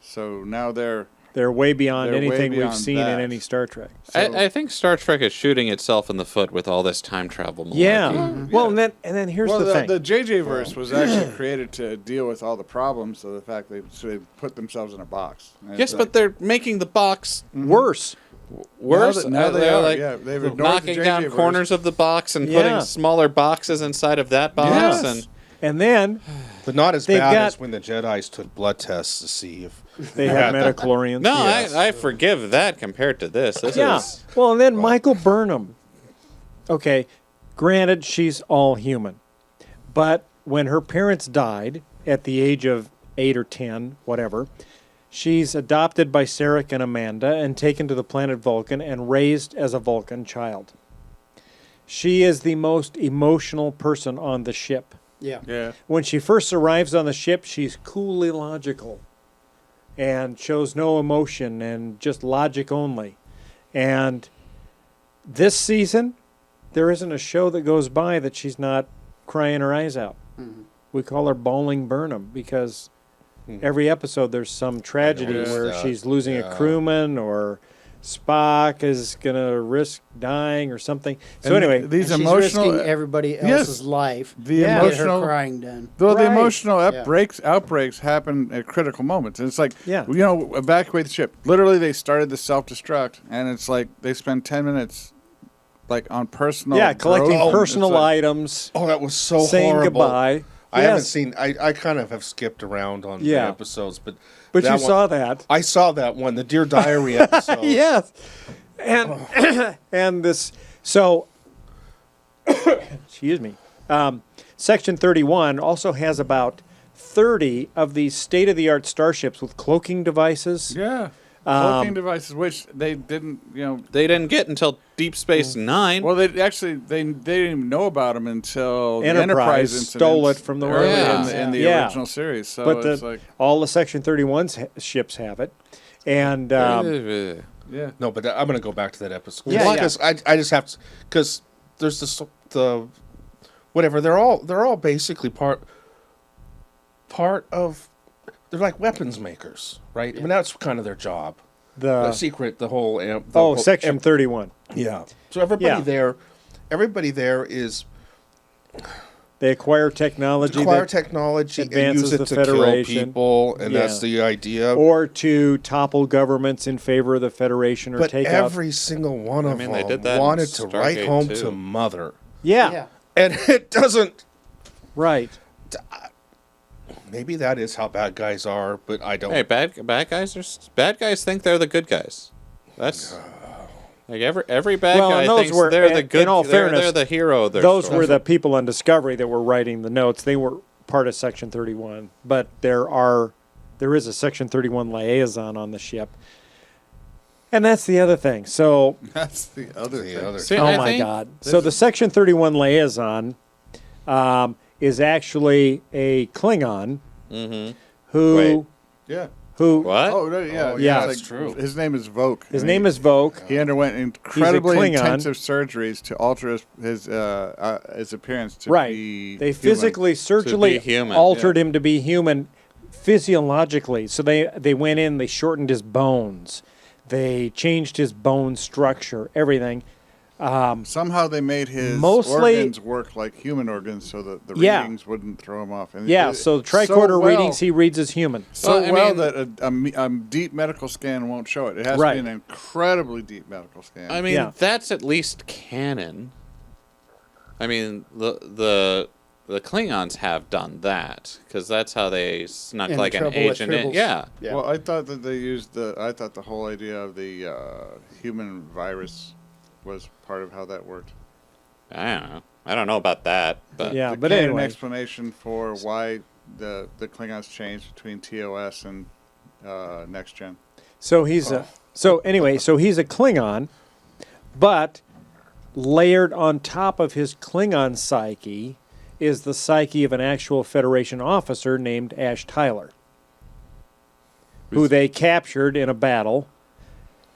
So now they're Way beyond They're way anything we've beyond seen that. in any Star Trek. I think Star Trek is shooting itself in the foot with all this time travel malarkey. Yeah. Well, and then here's well, the thing. the JJ verse was actually created to deal with all the problems of the fact they put themselves in a box. And Yes, it's but they're making the box Worse. worse. Now they They're are, like yeah. They've ignored knocking the down JJ verse. corners of the box and Yeah. putting smaller boxes inside of that box. Yes. And And then But not as They've bad got- as when the Jedi's took blood tests to see if they have metachlorians. no, Yes. I forgive that compared to this. This Yeah. is Well, and then Michael Burnham. Okay, granted, she's all human. But when her parents died at the age of 8 or 10, whatever, she's adopted by Sarek and Amanda and taken to the planet Vulcan and raised as a Vulcan child. She is the most emotional person on the ship. Yeah. Yeah. When she first arrives on the ship, she's coolly logical and shows no emotion and just logic only. And this season, there isn't a show that goes by that she's not crying her eyes out. Mhm. We call her Bawling Burnham because every episode there's some tragedy noticed where that, she's losing a yeah. crewman or Spock is going to risk dying or something. So And anyway, these And she's emotional, risking everybody else's life the to get emotional, her crying done. though the Right. emotional Yeah. outbreaks happen at critical moments. And it's like, Yeah. you know, evacuate the ship. Literally, they started the self-destruct, and it's like they spend 10 minutes, like on personal, collecting growth. personal It's like, items, oh, that was so saying horrible. goodbye. I haven't Yes. seen. I kind of have skipped around on the Yeah. episodes, but But that you one- saw that. I saw that one, the Dear Diary episode. Yes. And and this so excuse me. Section 31 also has about 30 of these state-of-the-art starships with cloaking devices. Yeah. Cloaking devices, which they didn't, they didn't get until Deep Space Nine. Well, they didn't even know about them until the Enterprise Enterprise stole incidents it from the early Romans. in the Yeah. original series. So But it's like, all the Section 31 ships have it. And yeah. No, but I'm going to go back to that episode. Yeah, because I just have to, because there's the whatever. They're all basically part of. They're like weapons makers, right? I mean, that's kind of their job. The secret, the whole. Section 31. Yeah. So everybody there is They acquire technology acquire that- technology and advances use it the to kill Federation. people, and that's Yeah. the idea. or to topple governments in favor of the Federation or But take out. every single one of mean, them they did that in wanted to write Stargate, home too. to Mother, Yeah, and it doesn't. right. Maybe that is how bad guys are, but I don't. Hey, bad guys think they're the good guys. That's like every bad Well, guy and those thinks were- they're in- the good. in all they're fairness, the hero. Of their Those story. were the people on Discovery that were writing the notes. They were part of Section 31, but there is a Section 31 liaison on the ship, and that's the other thing. So, That's the other thing. See, oh I my think- God! So the Section 31 liaison is actually a Klingon who Wait. Yeah. What? Oh, no, yeah. Oh, yeah, it's that's true. His name is Voke. his and name is Voke. He underwent incredibly Klingon. intensive surgeries to alter his appearance to Right. be They human. physically, surgically human, altered him to be human physiologically. So they went in, they shortened his bones, they changed his bone structure, everything. Somehow they made his Mostly- organs work like human organs, so that the Yeah. readings wouldn't throw him off. And Yeah, so the tricorder readings he reads as human. so Well, I well mean- that a deep medical scan won't show it. It has Right. to be an incredibly deep medical scan. I mean, Yeah. that's at least canon. I mean, the Klingons have done that because that's how they snuck In like an Trouble with agent in. Tribbles. Yeah. Yeah. Well, I thought that they used I thought the whole idea of the human virus was part of how that worked. I don't know. I don't know about that, but Yeah, The but canon anyway. explanation for why the Klingons changed between TOS and Next Gen. So he's a Klingon, but layered on top of his Klingon psyche is the psyche of an actual Federation officer named Ash Tyler, who they captured in a battle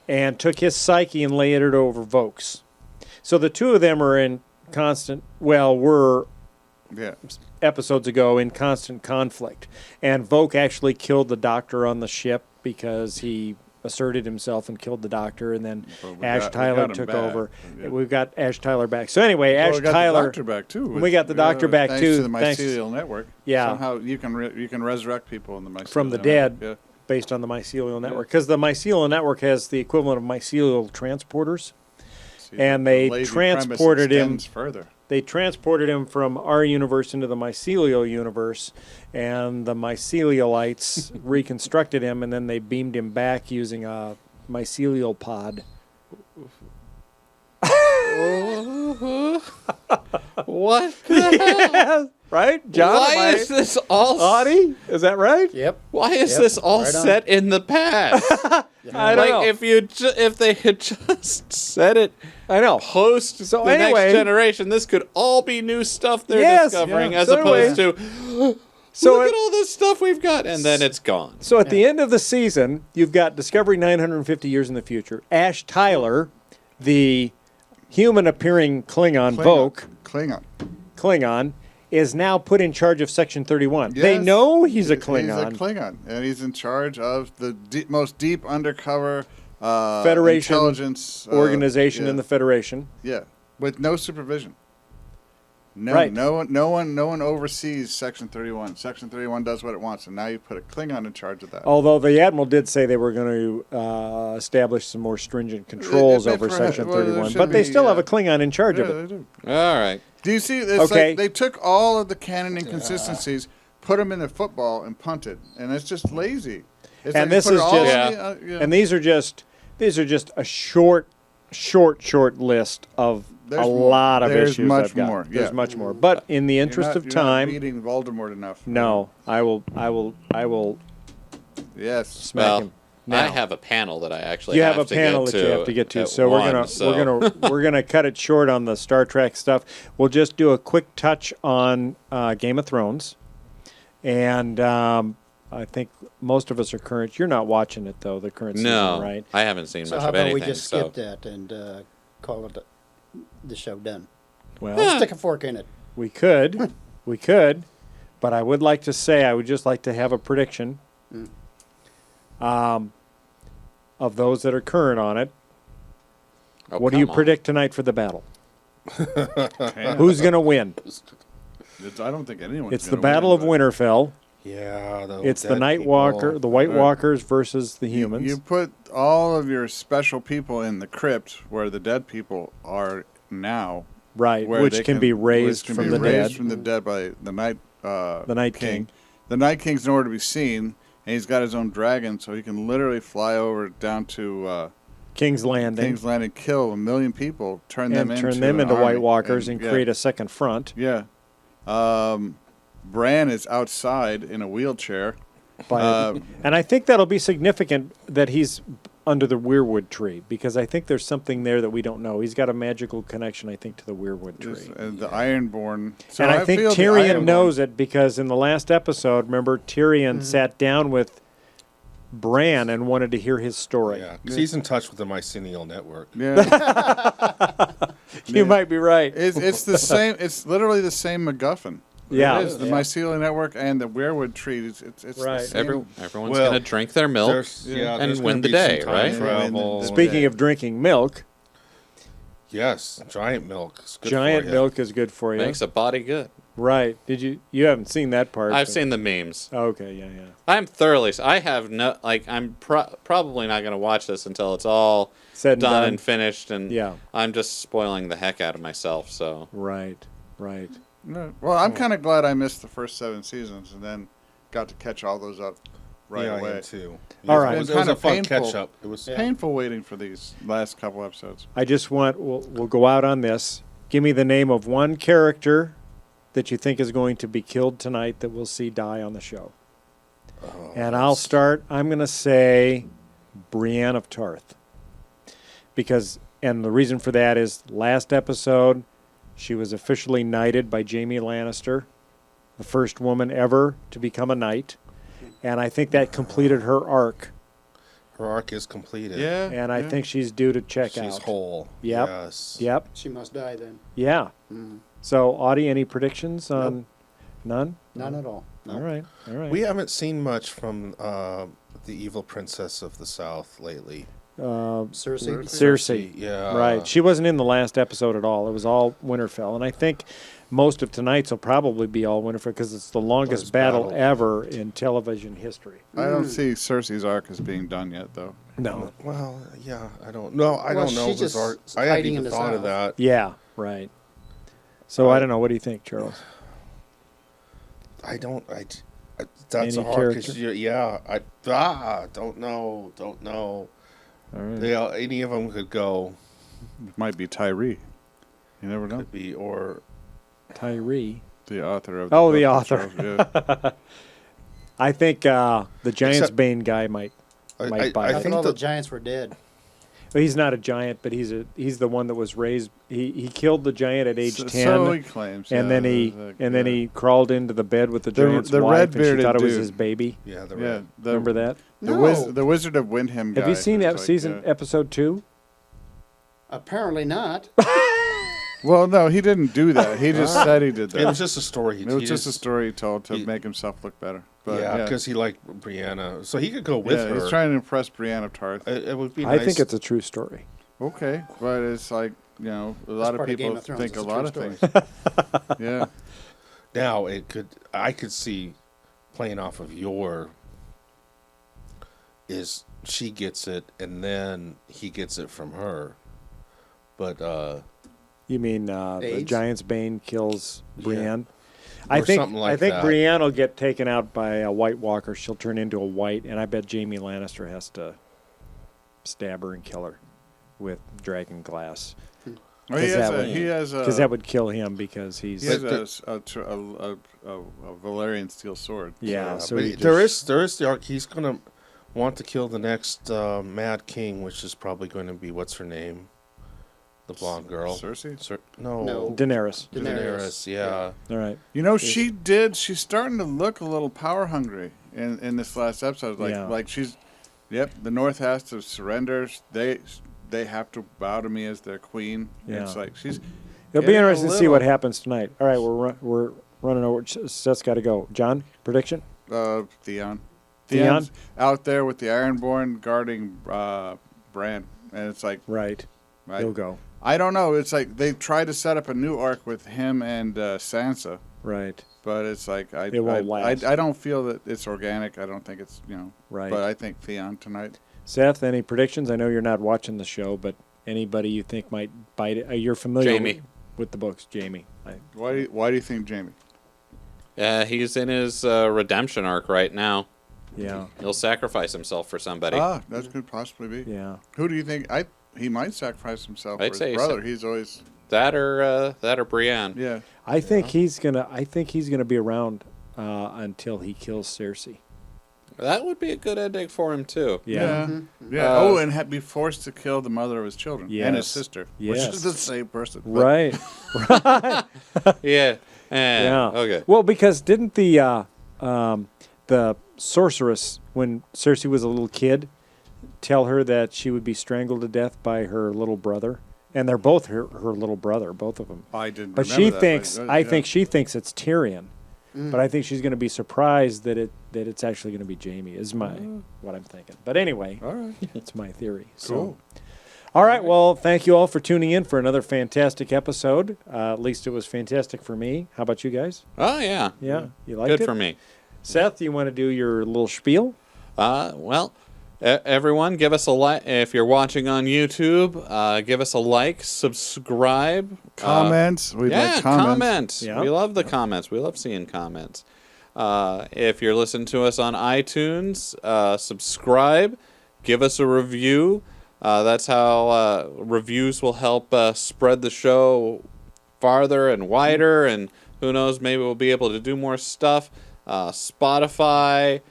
and took his psyche and layered it over Voke's. So the two of them are in were episodes ago in constant conflict. And Voke actually killed the Doctor on the ship because he asserted himself and killed the Doctor, and then Ash Tyler took over. Yeah. We've got Ash Tyler back. So anyway, Ash Tyler. The Doctor back too. We got the Doctor back thanks too. To the mycelial network. Yeah. Somehow you can resurrect people in the mycelial from the network. dead, based on the mycelial network, because the mycelial network has the equivalent of mycelial transporters, and they transported him further. They transported him from our universe into the mycelial universe, and the mycelialites reconstructed him, and then they beamed him back using a mycelial pod. What the hell? Right? John, why is this all... Audie? Is that right? Yep. Why is this all set in the past? I don't know. If they had just said it, I know. Post so the anyway, next generation, this could all be new stuff they're discovering, as opposed to look at all this stuff we've got, and then it's gone. So at the end of the season, you've got Discovery 950 years in the future. Ash Tyler, the human-appearing Klingon Voke, Klingon, is now put in charge of Section 31. Yes, they know he's a Klingon. He's a Klingon, and he's in charge of the most deep undercover Federation intelligence organization in the Federation. Yeah, with no supervision. No, right. No one oversees Section 31. Section 31 does what it wants, and now you put a Klingon in charge of that. Although the Admiral did say they were going to establish some more stringent controls over Section 31, but they still have a Klingon in charge of it. They do. All right. Do you see? It's like they took all of the canon inconsistencies, put them in the football, and punted, and it's just lazy. It's and like this is just, and these are just a short list of a lot of issues. Much I've got. more. There's much more. But in the interest of time, you're not beating Voldemort enough. No, I will. Yes. Smack him. Now, I have a panel that I actually you have a to panel get that to you have to get to. So we're gonna cut it short on the Star Trek stuff. We'll just do a quick touch on Game of Thrones, and I think most of us are current. You're not watching it though, the current season, right? I haven't seen much how of about anything. we just skip that and call it the show done? Well, stick a fork in it. We could, but I would like to say I would just like to have a prediction. Of those that are current on it. Oh, what do you predict tonight for the battle? Who's going to win? I don't think anyone's It's the Battle of Winterfell. Yeah. It's the Night Walker, the White Walkers versus the humans. You put all of your special people in the crypt where the dead people are now. Right, which can be raised from the dead. From the dead by the Night King. The Night King's nowhere to be seen. And he's got his own dragon, so he can literally fly over down to King's Landing, kill 1 million people, turn them into White Walkers, and create a second front. Yeah. Bran is outside in a wheelchair. And I think that'll be significant that he's under the weirwood tree, because I think there's something there that we don't know. He's got a magical connection, I think, to the weirwood tree. And the Ironborn. So and I think Tyrion knows it, because in the last episode, remember, Tyrion sat down with Bran and wanted to hear his story. Yeah, because he's in touch with the mycelial network. Yeah. You might be right. It's the same. It's literally the same MacGuffin. Yeah, it is. The mycelial network and the weirwood tree. It's right. Everyone's going to drink their milk and win the day, right? Speaking of drinking milk, yes, giant milk is good giant milk is good for you. Makes a body good. Right? You haven't seen that part? I've seen the memes. Okay, yeah. I'm thoroughly. I have no I'm probably not going to watch this until it's all said done and finished, and yeah. I'm just spoiling the heck out of myself. So right. No. Well, I'm kind of glad I missed the first 7 seasons and then got to catch all those up right away. I am too. All right. It was a fun catch up. It was painful waiting for these last couple episodes. I just want we'll go out on this. Give me the name of one character that you think is going to be killed tonight that we'll see die on the show? And I'll start. I'm going to say Brienne of Tarth. And the reason for that is last episode, she was officially knighted by Jaime Lannister, the first woman ever to become a knight. And I think that completed her arc. Her arc is completed. Yeah. And I think she's due to check out. She's whole. Yep. Yes. Yep. She must die then. Yeah. Mm. So, Audie, any predictions on Nope. None? None at all. No. All right. All right. We haven't seen much from the evil princess of the South lately. Cersei. Cersei. Yeah. Right. She wasn't in the last episode at all. It was all Winterfell. And I think most of tonight's will probably be all Winterfell because it's the longest battle ever in television history. I don't see Cersei's arc as being done yet, though. No. Well, yeah, I don't know. I don't know she's if his just arc. I hadn't hiding in even the thought of South. that. Yeah. Right. So I don't know. What do you think, Charles? I don't. That's Any a hard. character? Don't know. Don't know. All right. Any of them could go. It might be Tyree. You never know. Could be or. Tyree. The author of Oh, book the that author. shows, yeah. I think the Giants Except- Bane guy might buy I it. thought think all the the- giants were dead. Well, he's not a giant, but he's the one that was raised. He killed the giant at age 10. So he claims. And yeah, then he yeah. he crawled into the bed with the The- giant's the wife, and she red-bearded thought it was dude. his baby. Yeah. The Yeah, red. Remember that? The Wizard of Windham guy. Have you seen is that like, season yeah. episode 2? Apparently not. Well, no, he didn't do that. He just said he did that. It was just a story. It was just a story he told to he- make himself look better. But, Yeah, because he liked Brianna, so he could go with her. he's trying to impress Brienne of Tarth. It would be I nice. think it's a true story. Okay, but it's like, a lot of part of Game people of Thrones. think It's a a lot of true things. Yeah. Now I could see playing off of your is she gets it and then he gets it from her, but You mean the AIDS? Giants Bane kills Yeah. Brienne? Or something like I think that. Brienne will get taken out by a White Walker. She'll turn into a white, and I bet Jaime Lannister has to stab her and kill her with dragon glass. Oh, Because he has a that would kill him because he's he has a Valerian steel sword. yeah. So but he there just- is the arc. He's gonna want to kill the next Mad King, which is probably going to be what's her name, the blonde girl. Cersei. No. Daenerys. Daenerys. Yeah. All right. She's starting to look a little power hungry in this last episode. Like she's, the North has to surrender. They have to bow to me as their queen. Yeah. It's like she's. It'll be getting a interesting to see what little- happens tonight. All right, we're running over. Seth's got to go. John, prediction? Theon. Theon? Theon's out there with the Ironborn guarding Bran, and it's like Right. He'll go. I don't know. It's like they tried to set up a new arc with him and Sansa, Right. but it's like It won't last. I don't feel that it's organic. I don't think it's Right. But I think Theon tonight. Seth, any predictions? I know you're not watching the show, but anybody you think might bite it? You're familiar Jaime. with the books, Jaime. Why do you think Jaime? He's in his redemption arc right now. Yeah. He'll sacrifice himself for somebody. That could possibly be. Yeah. Who do you think? He might sacrifice himself I'd for say his so. brother. He's always That or Brienne. yeah. I think he's gonna be around until he kills Cersei. That would be a good ending for him too. Yeah. Yeah. And be forced to kill the mother of his children and his Yes. sister, Yes. which is the same person. But Right. Yeah. Yeah. Okay. Well, because didn't the sorceress, when Cersei was a little kid, tell her that she would be strangled to death by her little brother? And they're both her little brother, both of them. I didn't. But remember she that, thinks, but, I yeah. think she thinks it's Tyrion. But I think she's going to be surprised that it's actually going to be Jaime. Is what I'm thinking. But anyway, All right. it's my theory. Cool. So, all right. Well, thank you all for tuning in for another fantastic episode. At least it was fantastic for me. How about you guys? Oh yeah. Yeah, you liked Good it. for me. Seth, you want to do your little spiel? Well, everyone, give us a like if you're watching on YouTube. Give us a like, subscribe, Comments. We'd like comments. Yeah. We love the comments. We love seeing comments. If you're listening to us on iTunes, subscribe, give us a review. That's how reviews will help spread the show farther and wider, and Who knows? Maybe we'll be able to do more stuff. Spotify,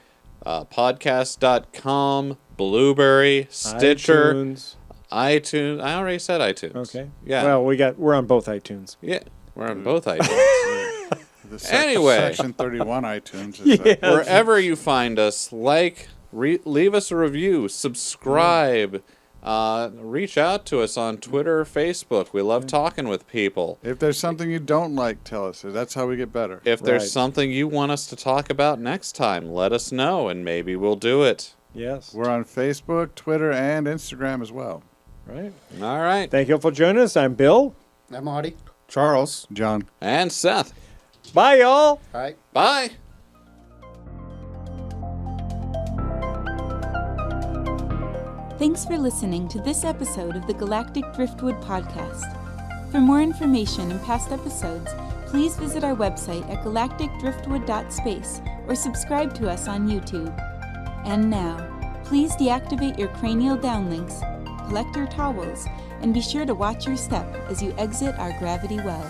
podcast.com, Blueberry, Stitcher, iTunes. I already said iTunes. Okay. Yeah. Well, we're on both iTunes. Yeah. We're on both iTunes. Anyway. Section 31 iTunes. Is Wherever you find us, leave us a review, subscribe, reach out to us on Twitter or Facebook. We love talking with people. If there's something you don't like, tell us. That's how we get better. If there's something you want us to talk about next time, let us know, and maybe we'll do it. Yes. We're on Facebook, Twitter, and Instagram as well. Right. All right. Thank you for joining us. I'm Bill. I'm Audie. Charles. John. And Seth. Bye, y'all. All right. Bye. Thanks for listening to this episode of the Galactic Driftwood Podcast. For more information and past episodes, please visit our website at galacticdriftwood.space or subscribe to us on YouTube. And now, please deactivate your cranial downlinks, collect your towels, and be sure to watch your step as you exit our gravity well.